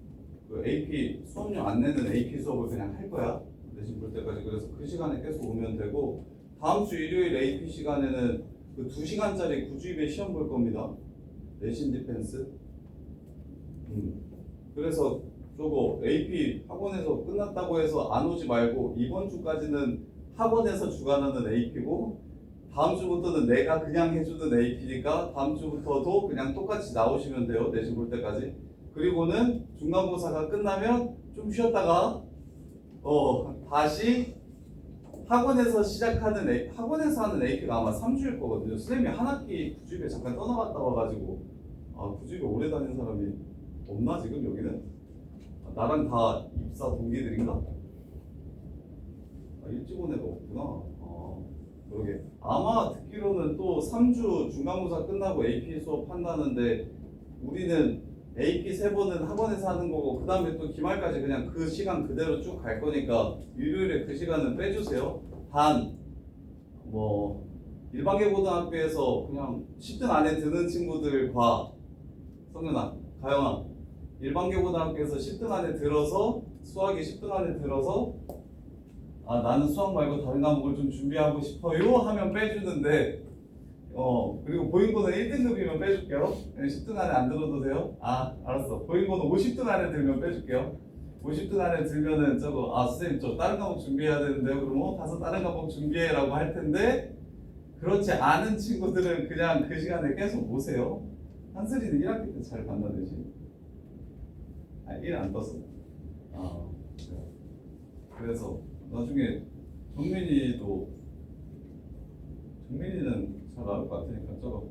그 AP 수업료 안 내는 AP 수업을 그냥 할 거야. 내신 볼 때까지. 그래서 그 시간에 계속 오면 되고 다음 주 일요일 AP 시간에는 그 2시간짜리 구주입의 시험 볼 겁니다. 내신 디펜스. 그래서 저거 AP 학원에서 끝났다고 해서 안 오지 말고 이번 주까지는 학원에서 주관하는 AP고 다음 주부터는 내가 그냥 해주는 AP니까 다음 주부터도 그냥 똑같이 나오시면 돼요. 내신 볼 때까지. 그리고는 중간고사가 끝나면 좀 쉬었다가 다시 학원에서 학원에서 하는 AP가 아마 3주일 거거든요. 선생님이 한 학기 구주입에 잠깐 떠나갔다 와가지고 구주입에 오래 다닌 사람이 없나 지금 여기는? 나랑 다 입사 동기들인가? 일찍 온 애가 없구나. 그러게. 아마 듣기로는 또 3주 중간고사 끝나고 AP 수업 한다는데 우리는 AP 3번은 학원에서 하는 거고 그 다음에 또 기말까지 그냥 그 시간 그대로 쭉 갈 거니까 일요일에 그 시간은 빼주세요. 단 일반계고등학교에서 그냥 10등 안에 드는 친구들과 성윤아, 가영아 일반계고등학교에서 10등 안에 들어서 수학이 10등 안에 들어서 나는 수학 말고 다른 과목을 좀 준비하고 싶어요 하면 빼주는데 그리고 보인고는 1등급이면 빼줄게요. 10등 안에 안 들어도 돼요? 알았어. 보인고는 50등 안에 들면 빼줄게요. 50등 안에 들면은 선생님 저 다른 과목 준비해야 되는데요. 그러면 가서 다른 과목 준비해라고 할 텐데 그렇지 않은 친구들은 그냥 그 시간에 계속 오세요. 한슬이는 1학기 때 잘 봤나 대신? 1 안 떴어. 그래서 나중에 정민이는 잘 나올 것 같으니까 저거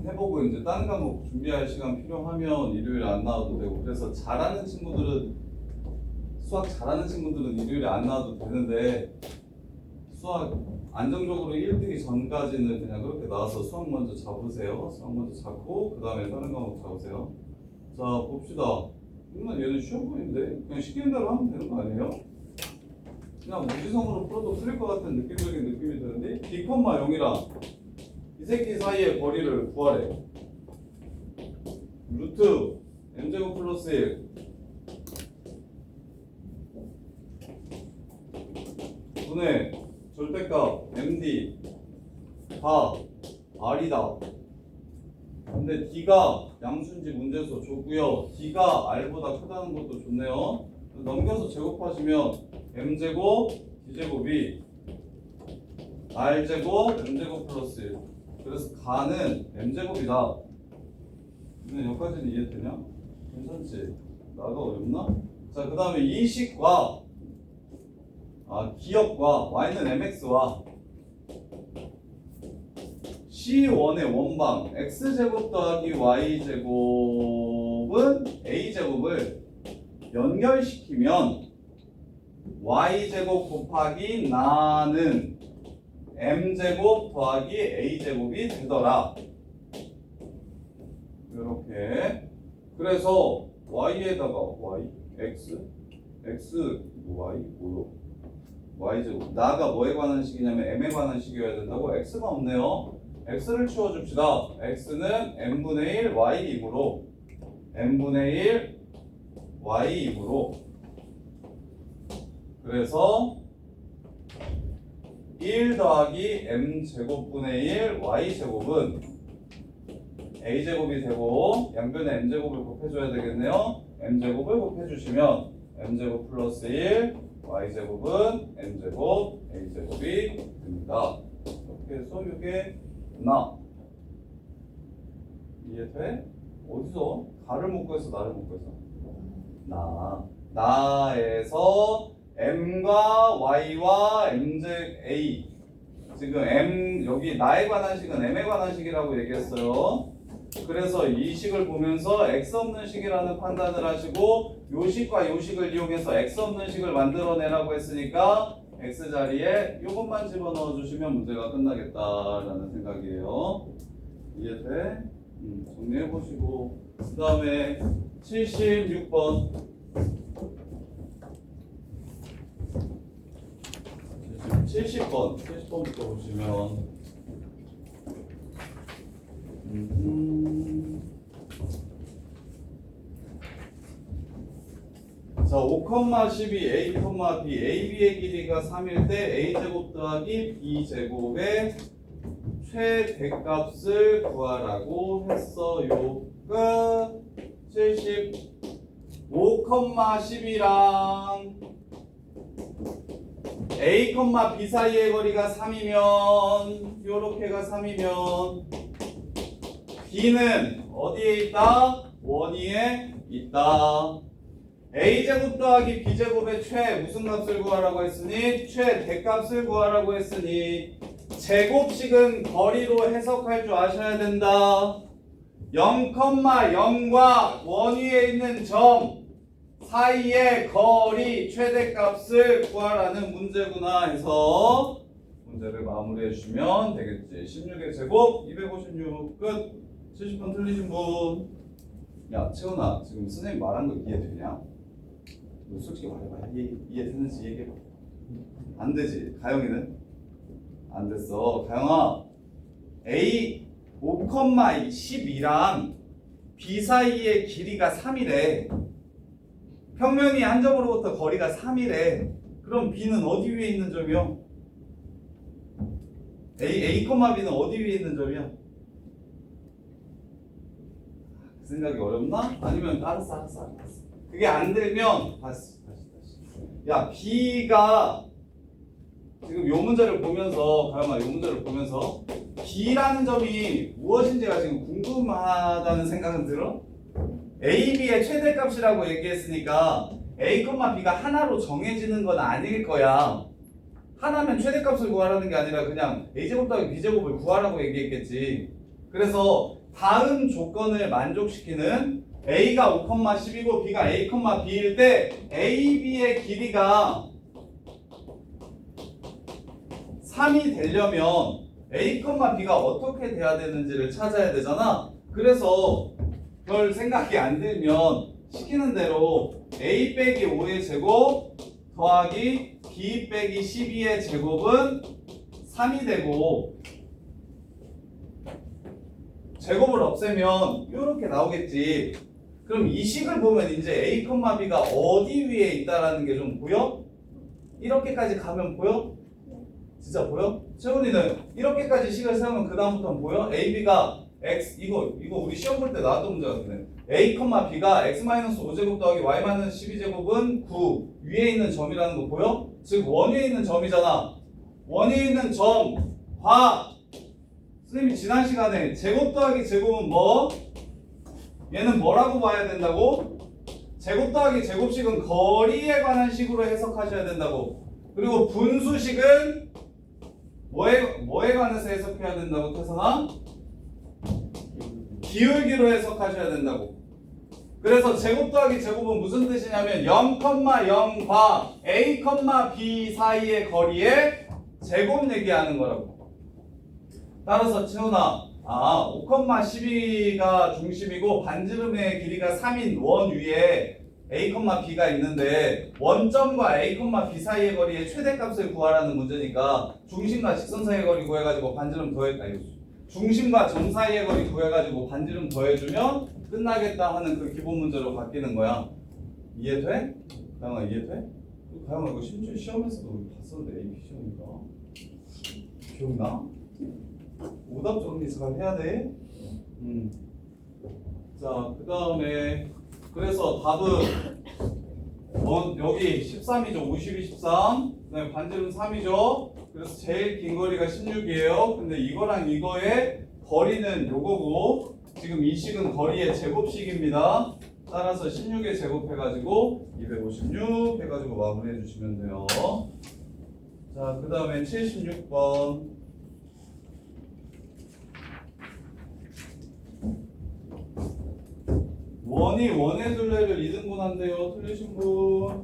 해보고 이제 다른 과목 준비할 시간 필요하면 일요일에 안 나와도 되고 그래서 수학 잘하는 친구들은 일요일에 안 나와도 되는데 수학 안정적으로 1등이 전까지는 그냥 그렇게 나와서 수학 먼저 잡으세요. 수학 먼저 잡고 그 다음에 다른 과목 잡으세요. 자 봅시다. 그러면 얘는 쉬워 보이는데 그냥 시키는 대로 하면 되는 거 아니에요? 그냥 무지성으로 풀어도 풀릴 것 같은 느낌적인 느낌이 드는데 D, 0이랑 이 이 새끼 사이의 거리를 구하래. 루트 m제곱 플러스 1 분의 절대값 md 다 r이다. 근데 d가 양수인지 문제에서 줬고요. d가 r보다 크다는 것도 좋네요. 넘겨서 제곱하시면 m제곱 d제곱이 r제곱 m제곱 플러스 1. 그래서 가는 m제곱이다. 근데 여기까지는 이해되냐? 괜찮지? 나가 어렵나? 자, 그 다음에 이 식과 기역과 y는 mx와 C1의 원방 x제곱 더하기 y제곱은 a제곱을 연결시키면 y제곱 곱하기 나는 m제곱 더하기 a제곱이 되더라. 이렇게. 그래서 y에다가 y, x, y 뭐요? y제곱. 나가 뭐에 관한 식이냐면 m에 관한 식이어야 된다고. x가 없네요. x를 치워줍시다. x는 n분의 1 y이므로 n분의 1 y이므로 그래서 1 더하기 m제곱분의 1 y제곱은 a제곱이 되고 양변에 m제곱을 곱해줘야 되겠네요. m제곱을 곱해주시면 m제곱 플러스 1 y제곱은 m제곱 a제곱이 됩니다. 이렇게 해서 이게 나 이해돼? 어디서? 가를 못 구해서 나를 못 구해서 나에서 m과 y와 a 지금 m 여기 나에 관한 식은 m에 관한 식이라고 얘기했어요. 그래서 이 식을 보면서 x 없는 식이라는 판단을 하시고 요 식과 요 식을 이용해서 x 없는 식을 만들어내라고 했으니까 x 자리에 이것만 집어넣어 주시면 문제가 끝나겠다라는 생각이에요. 이해돼? 정리해 보시고 그 다음에 76번 70번부터 보시면 자, 5,12 a, b, ab의 길이가 3일 때 a제곱 더하기 b제곱의 최대값을 구하라고 했어요. 끝. 5,12랑 a, b 사이의 거리가 3이면 요렇게가 3이면 b는 어디에 있다? 원위에 있다. a제곱 더하기 b제곱의 최 무슨 값을 구하라고 했으니? 최대값을 구하라고 했으니 제곱식은 거리로 해석할 줄 아셔야 된다. 0,0과 원위에 있는 점 사이의 거리 최대값을 구하라는 문제구나 해서 문제를 마무리해 주시면 되겠지. 16의 제곱 256 끝. 70번 틀리신 분. 야 채훈아 지금 선생님 말한 거 이해되냐? 너 솔직히 말해봐. 이해되는지 얘기해봐. 안 되지. 가영이는? 안 됐어. 가영아 A 5,12랑 B 사이의 길이가 3이래. 평면이 한 점으로부터 거리가 3이래. 그럼 B는 어디 위에 있는 점이요? A,B는 어디 위에 있는 점이야? 그 생각이 어렵나? 아니면 알았어. 그게 안 되면 다시. 야 B가 지금 요 문제를 보면서 가영아 요 문제를 보면서 B라는 점이 무엇인지가 지금 궁금하다는 생각은 들어? A, B의 최대값이라고 얘기했으니까 A, B가 하나로 정해지는 건 아닐 거야. 하나면 최대값을 구하라는 게 아니라 그냥 A제곱 더하기 B제곱을 구하라고 얘기했겠지. 그래서 다음 조건을 만족시키는 A가 5,12고 B가 A, B일 때 A, B의 길이가 3이 되려면 A, B가 어떻게 돼야 되는지를 찾아야 되잖아. 그래서 별 생각이 안 들면 시키는 대로 A 빼기 5의 제곱 더하기 B 빼기 12의 제곱은 3이 되고 제곱을 없애면 이렇게 나오겠지. 그럼 이 식을 보면 이제 A, B가 어디 위에 있다라는 게 좀 보여? 이렇게까지 가면 보여? 진짜 보여? 채훈이는 이렇게까지 식을 세우면 그 다음부터는 보여? A, B가 X 이거 우리 시험 볼 때 나왔던 문제 같은데 A, B가 X-5제곱 더하기 Y-12제곱은 9 위에 있는 점이라는 거 보여? 즉 원위에 있는 점이잖아. 원위에 있는 점 봐. 선생님이 지난 시간에 제곱 더하기 제곱은 뭐? 얘는 뭐라고 봐야 된다고? 제곱 더하기 제곱식은 거리에 관한 식으로 해석하셔야 된다고. 그리고 분수식은 뭐에 관해서 해석해야 된다고 태선아? 기울기로 해석하셔야 된다고. 그래서 제곱 더하기 제곱은 무슨 뜻이냐면 0,0과 A, B 사이의 거리의 제곱 얘기하는 거라고. 따라서 채훈아 5,12가 중심이고 반지름의 길이가 3인 원 위에 A, B가 있는데 원점과 A, B 사이의 거리의 최대값을 구하라는 문제니까 중심과 직선 사이의 거리 구해가지고 반지름 중심과 점 사이의 거리 구해가지고 반지름 더해주면 끝나겠다 하는 그 기본 문제로 바뀌는 거야. 이해돼? 가영아 이해돼? 가영아 이거 심지어 시험에서도 우리 봤었는데 AP 시험인가? 기억나? 오답 정리 잘 해야 돼. 자, 그 다음에 그래서 답은 여기 13이죠. 52, 13. 그다음에 반지름 3이죠. 그래서 제일 긴 거리가 16이에요. 근데 이거랑 이거의 거리는 요거고 지금 이 식은 거리의 제곱식입니다. 따라서 16에 제곱해가지고 256 해가지고 마무리해 주시면 돼요. 자, 그 다음에 76번. 원이 원의 둘레를 2등분한대요. 틀리신 분.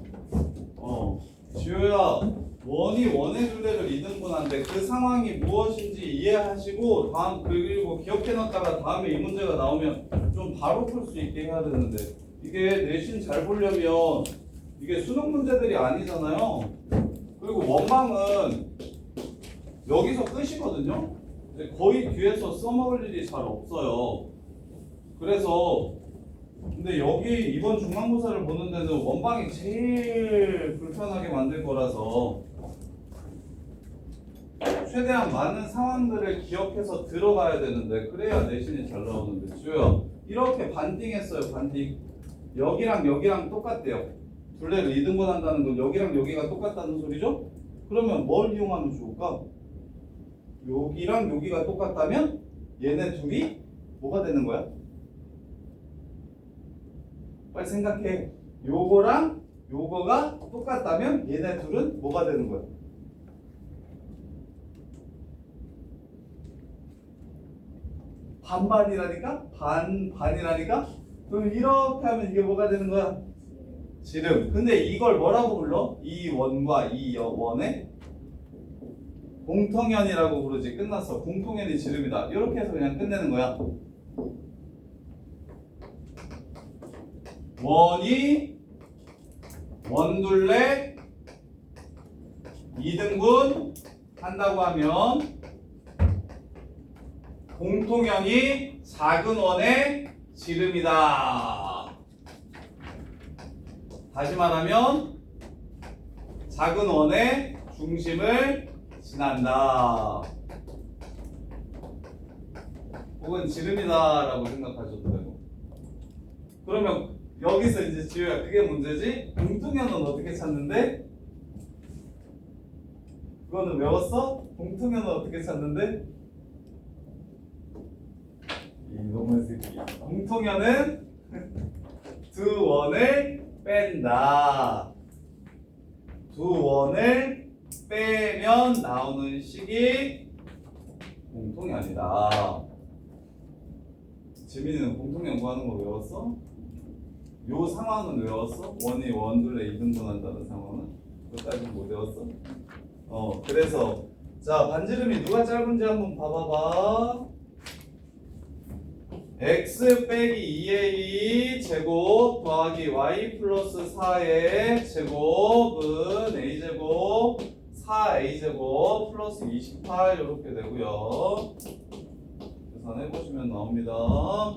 지효야, 원이 원의 둘레를 2등분한데 그 상황이 무엇인지 이해하시고 그리고 기억해놨다가 다음에 이 문제가 나오면 좀 바로 풀 수 있게 해야 되는데 이게 내신 잘 보려면 이게 수능 문제들이 아니잖아요. 그리고 원방은 여기서 끝이거든요. 거의 뒤에서 써먹을 일이 잘 없어요. 그래서 근데 여기 이번 중간고사를 보는 데는 원방이 제일 불편하게 만들 거라서 최대한 많은 상황들을 기억해서 들어가야 되는데 그래야 내신이 잘 나오는데 지효야 이렇게 반띵했어요. 반띵 여기랑 여기랑 똑같대요. 둘레를 2등분 한다는 건 여기랑 여기가 똑같다는 소리죠? 그러면 뭘 이용하면 좋을까? 여기랑 여기가 똑같다면 얘네 둘이 뭐가 되는 거야? 빨리 생각해. 요거랑 요거가 똑같다면 얘네 둘은 뭐가 되는 거야? 반반이라니까? 반이라니까? 그럼 이렇게 하면 이게 뭐가 되는 거야? 지름. 근데 이걸 뭐라고 불러? 이 원과 이 원의 공통연이라고 부르지. 끝났어. 공통연이 지름이다. 이렇게 해서 그냥 끝내는 거야. 원이 원둘레 2등분 한다고 하면 공통연이 작은 원의 지름이다. 다시 말하면 작은 원의 중심을 지난다. 혹은 지름이다 라고 생각하셔도 되고. 그러면 여기서 이제 지효야 그게 문제지? 공통연은 어떻게 찾는데? 그거는 외웠어? 공통연은 어떻게 찾는데? 이놈의 새끼. 공통연은 두 원을 뺀다. 두 원을 빼면 나오는 식이 공통연이다. 지민이는 공통연 구하는 거 외웠어? 요 상황은 외웠어? 원이 원둘레 2등분 한다는 상황은? 그것까지는 못 외웠어? 그래서 자 반지름이 누가 짧은지 한번 봐봐봐. x 빼기 2a 제곱 더하기 y 플러스 4의 제곱은 a제곱 4a제곱 플러스 28 이렇게 되고요. 계산해보시면 나옵니다.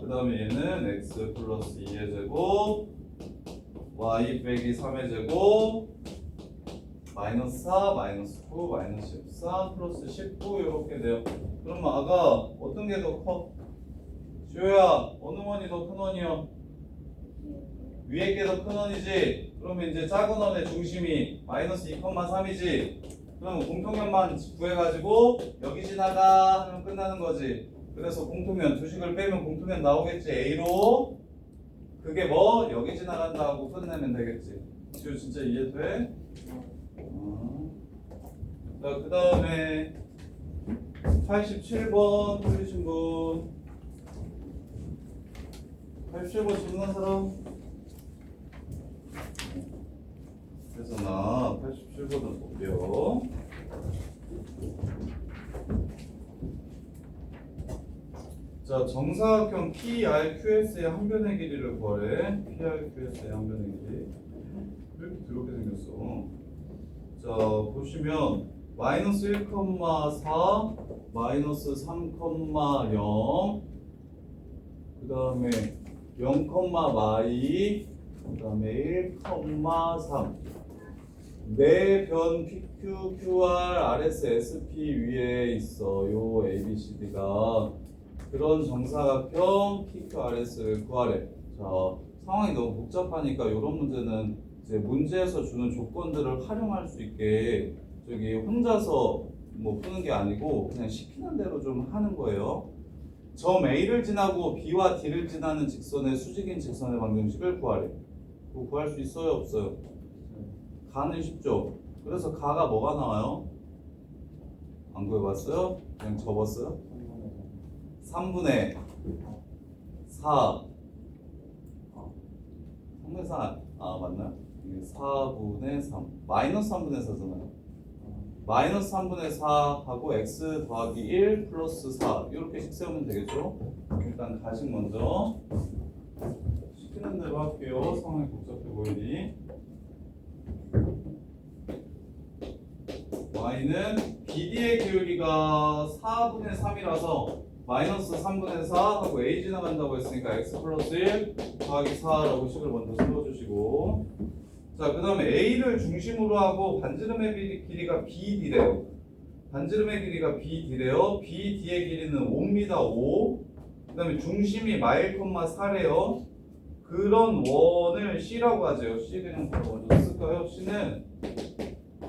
그 다음에 얘는 x 플러스 2의 제곱 y 빼기 3의 제곱 마이너스 4, 마이너스 9, 마이너스 14, 플러스 19 이렇게 돼요. 그러면 아가 어떤 게 더 커? 지호야 어느 원이 더 큰 원이요? 위에 게 더 큰 원이지? 그러면 이제 작은 원의 중심이 마이너스 2,3이지? 그러면 공통면만 구해가지고 여기 지나가 하면 끝나는 거지. 그래서 공통면 두 식을 빼면 공통면 나오겠지. A로 그게 뭐? 여기 지나간다 하고 끝내면 되겠지. 지호 진짜 이해돼? 자, 그 다음에 87번 틀리신 분 87번 질문한 사람? 그래서 나 87번을 볼게요. 자, 정사각형 PRQS의 한 변의 길이를 구하래. PRQS의 한 변의 길이. 왜 이렇게 더럽게 생겼어? 자, 보시면 마이너스 1,4, 마이너스 3,0, 그 다음에 0,마이, 그 다음에 1,3. 네 변 PQ, QR, RS, SP 위에 있어요. ABCD가. 그런 정사각형 PQRS를 구하래. 자, 상황이 너무 복잡하니까 이런 문제는 이제 문제에서 주는 조건들을 활용할 수 있게 저기 혼자서 뭐 푸는 게 아니고 그냥 시키는 대로 좀 하는 거예요. 점 A를 지나고 B와 D를 지나는 직선의 수직인 직선의 방정식을 구하래. 그거 구할 수 있어요? 없어요? 가는 쉽죠? 그래서 가가 뭐가 나와요? 안 구해봤어요? 그냥 접었어요? 3분의 4 3분의 4 맞나요? 이게 4분의 3 마이너스 3분의 4잖아요. 마이너스 3분의 4하고 x 더하기 1 플러스 4 이렇게 식 세우면 되겠죠? 일단 가식 먼저 시키는 대로 할게요. 상황이 복잡해 보이니 y는 BD의 기울기가 4분의 3이라서 마이너스 3분의 4 하고 a 지나간다고 했으니까 x 플러스 1 더하기 4라고 식을 먼저 세워주시고, 자, 그 다음에 a를 중심으로 하고 반지름의 길이가 BD래요. 반지름의 길이가 BD래요. BD의 길이는 5입니다. 5. 그 다음에 중심이 마일, 4래요. 그런 원을 C라고 하죠. C 그냥 바로 먼저 쓸까요? C는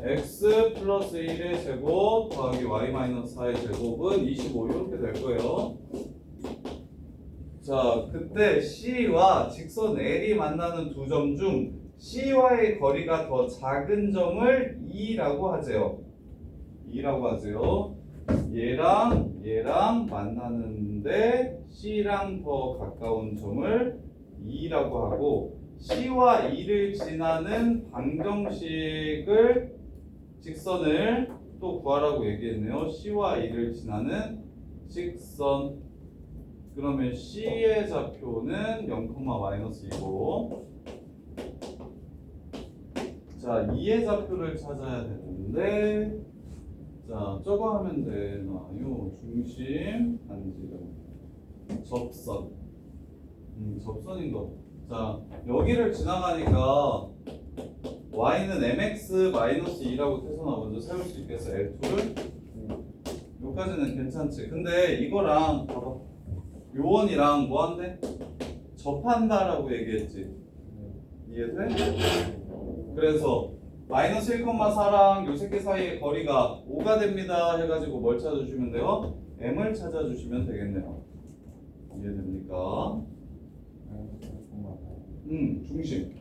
x 플러스 1의 제곱 더하기 y 마이너스 4의 제곱은 25 이렇게 될 거예요. 자, 그때 C와 직선 L이 만나는 두 점 중 C와의 거리가 더 작은 점을 E라고 하세요. E라고 하세요. 얘랑 만나는데 C랑 더 가까운 점을 E라고 하고, C와 E를 지나는 방정식을 직선을 또 구하라고 얘기했네요. C와 E를 지나는 직선. 그러면 C의 좌표는 0,-2고, 자, 2의 좌표를 찾아야 되는데, 자, 저거 하면 되나요? 중심, 반지름, 접선. 접선인 거. 자, 여기를 지나가니까 y는 mx-2라고 태선아 먼저 세울 수 있겠어. L2를 여기까지는 괜찮지. 근데 이거랑 봐봐, 요원이랑 뭐 한대? 접한다라고 얘기했지. 이해돼? 그래서 마이너스 1,4랑 요 새끼 사이의 거리가 5가 됩니다 해가지고 뭘 찾아주시면 돼요? m을 찾아주시면 되겠네요. 이해됩니까? 중심.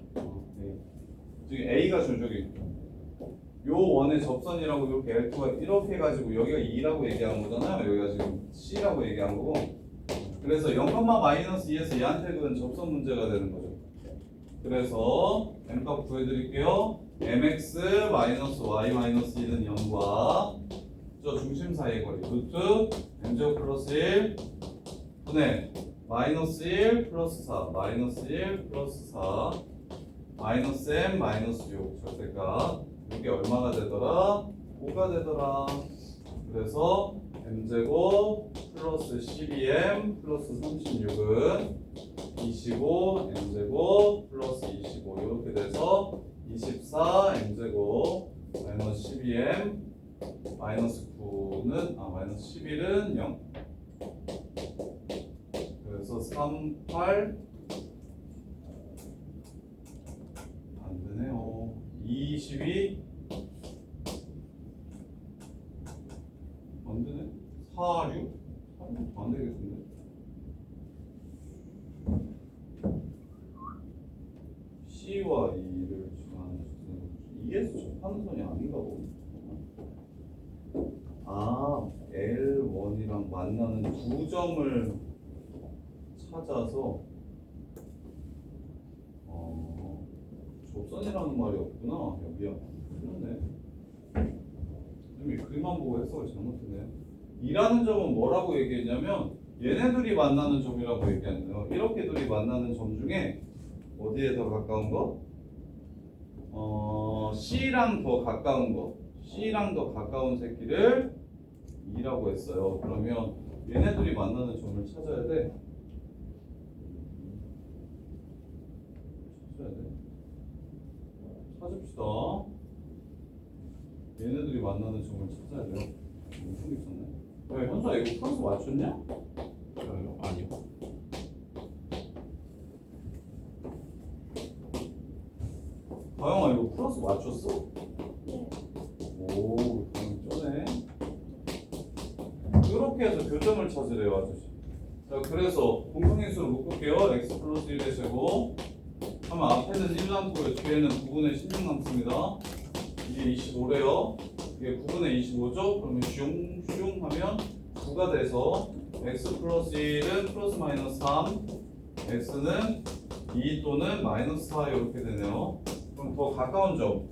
저기 A가 저기 요 원의 접선이라고 이렇게 L2가 이렇게 해가지고 여기가 2라고 얘기한 거잖아요. 여기가 지금 C라고 얘기한 거고. 그래서 0,-2에서 얘한테 그은 접선 문제가 되는 거죠. 그래서 m값 구해드릴게요. mx-y-1은 0과 저 중심 사이의 거리 루트 m제곱 플러스 1 분의 마이너스 1 플러스 4 마이너스 1 플러스 4 마이너스 m 마이너스 6 절대값 이게 얼마가 되더라? 5가 되더라. 그래서 m제곱 플러스 12m 플러스 36은 25 m제곱 플러스 25 이렇게 돼서 24 m제곱 마이너스 12m 마이너스 9는 마이너스 11은 0 그래서 3, 8 안 되네요. 22 안 되네. 4, 6? 4, 6? 안 되겠는데? C와 E를 주는 2에서 접하는 선이 아닌가 보네. L1이랑 만나는 두 점을 찾아서 접선이라는 말이 없구나. 야, 미안. 그러네. 이 글만 보고 해석을 잘못했네요. 이라는 점은 뭐라고 얘기했냐면 얘네들이 만나는 점이라고 얘기했네요. 이렇게 둘이 만나는 점 중에 어디에 더 가까운 거? C랑 더 가까운 거. C랑 더 가까운 새끼를 2라고 했어요. 그러면 얘네들이 만나는 점을 찾아야 돼. 찾읍시다. 얘네들이 만나는 점을 찾아야 돼요. 엄청 있었네. 야, 현수야 이거 플러스 맞췄냐? 저요? 아니요. 다영아 이거 플러스 맞췄어? 오, 다영 쪼네. 이렇게 해서 교점을 찾으래요, 아저씨. 자, 그래서 공통인수로 묶을게요. x 플러스 1의 제곱. 하면 앞에는 1 남고요. 뒤에는 9분의 16 남습니다. 이게 25래요. 이게 9분의 25죠? 그러면 슝슝 하면 9가 돼서 x 플러스 1은 플러스 마이너스 3, x는 2 또는 마이너스 4 이렇게 되네요. 그럼 더 가까운 점.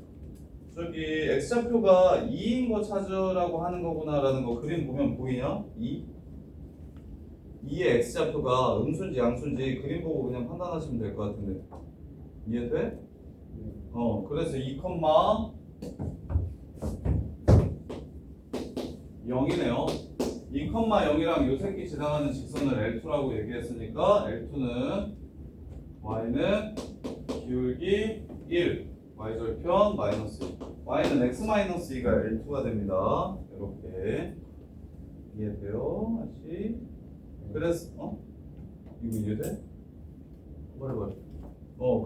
저기 x좌표가 2인 거 찾으라고 하는 거구나라는 거 그림 보면 보이냐? 2? 2의 x좌표가 음수인지 양수인지 그림 보고 그냥 판단하시면 될 것 같은데 이해돼? 그래서 2, 0이네요. 2, 0이랑 요 새끼 지나가는 직선을 L2라고 얘기했으니까 L2는 y는 기울기 1 y절편 마이너스 1 y는 x 마이너스 2가 L2가 됩니다. 이렇게 이해돼요? 다시 그래서 이거 이해돼? 말해봐.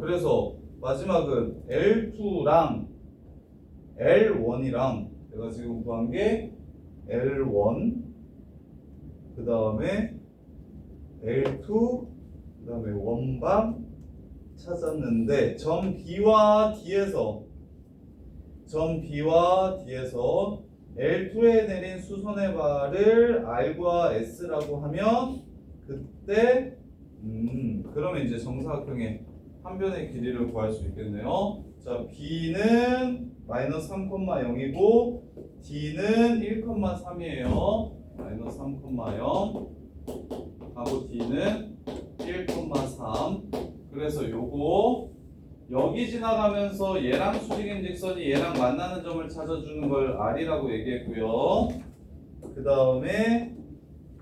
그래서 마지막은 L2랑 L1이랑 내가 지금 구한 게 L1 그 다음에 L2 그 다음에 원방 찾았는데 점 B와 D에서 L2에 내린 수선의 발을 R과 S라고 하면 그때 그러면 이제 정사각형의 한 변의 길이를 구할 수 있겠네요. 자, B는 마이너스 3,0이고 D는 1,3이에요. 마이너스 3,0 하고 D는 1,3. 그래서 요거 여기 지나가면서 얘랑 수직인 직선이 얘랑 만나는 점을 찾아주는 걸 R이라고 얘기했고요. 그 다음에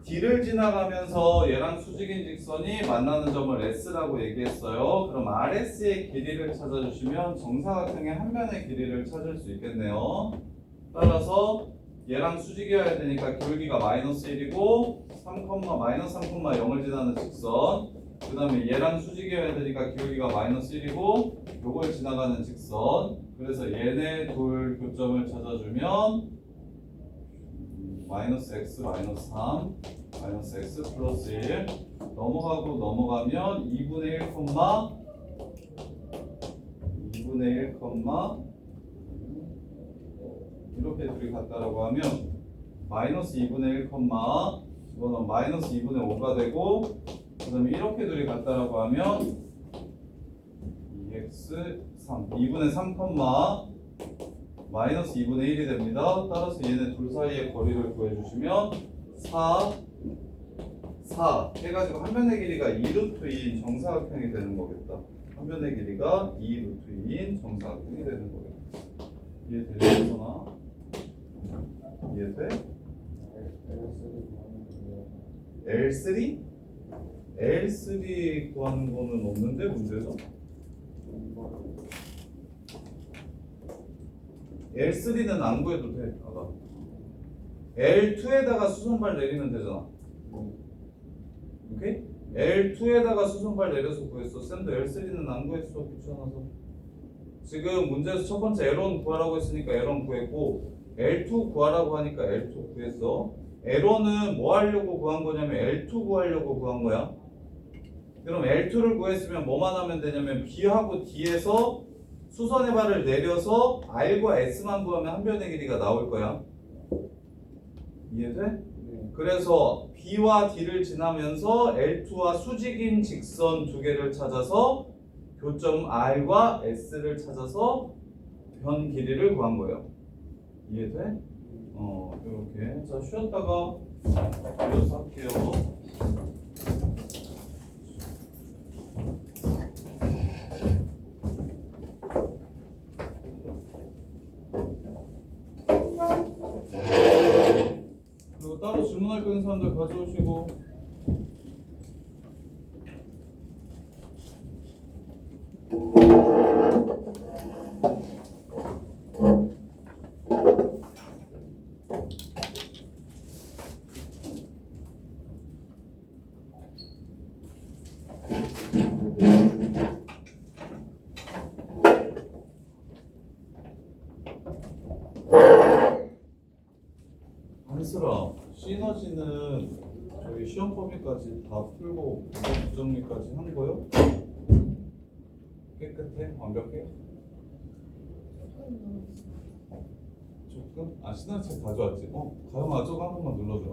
D를 지나가면서 얘랑 수직인 직선이 만나는 점을 S라고 얘기했어요. 그럼 RS의 길이를 찾아주시면 정사각형의 한 변의 길이를 찾을 수 있겠네요. 따라서 얘랑 수직이어야 되니까 기울기가 마이너스 1이고 마이너스 3,0을 지나는 직선 그 다음에 얘랑 수직이어야 되니까 기울기가 마이너스 1이고 요걸 지나가는 직선 그래서 얘네 둘 교점을 찾아주면 마이너스 x 마이너스 3 마이너스 x 플러스 1 넘어가면 2분의 1, 2분의 1, 이렇게 둘이 같다라고 하면 마이너스 2분의 1, 이거는 마이너스 2분의 5가 되고 그 다음에 이렇게 둘이 같다라고 하면 2x3 2분의 3, 마이너스 2분의 1이 됩니다. 따라서 얘네 둘 사이의 거리를 구해주시면 4 해가지고 한 변의 길이가 2루트인 정사각형이 되는 거겠다. 한 변의 길이가 2루트인 정사각형이 되는 거겠다. 이해되셨나? 이해돼? L3? L3 구하는 거는 없는데 문제에서? L3는 안 구해도 돼. 아까 L2에다가 수선발 내리면 되잖아. 오케이? L2에다가 수선발 내려서 구했어. 쌤도 L3는 안 구했어. 귀찮아서. 지금 문제에서 첫 번째 L1 구하라고 했으니까 L1 구했고 L2 구하라고 하니까 L2 구했어. L1은 뭐 하려고 구한 거냐면 L2 구하려고 구한 거야. 그럼 L2를 구했으면 뭐만 하면 되냐면 B하고 D에서 수선의 발을 내려서 R과 S만 구하면 한 변의 길이가 나올 거야. 이해돼? 그래서 B와 D를 지나면서 L2와 수직인 직선 두 개를 찾아서 교점 R과 S를 찾아서 변 길이를 구한 거예요. 이해돼? 이렇게. 자, 쉬었다가 이어서 할게요. 그리고 따로 질문할 거 있는 사람들 가져오시고. 한슬아, 시너지는 저희 시험 범위까지 다 풀고 부정리까지 한 거요? 깨끗해? 완벽해? 조금? 아, 시너지 책 가져왔지? 가영아 저거 한 번만 눌러줘.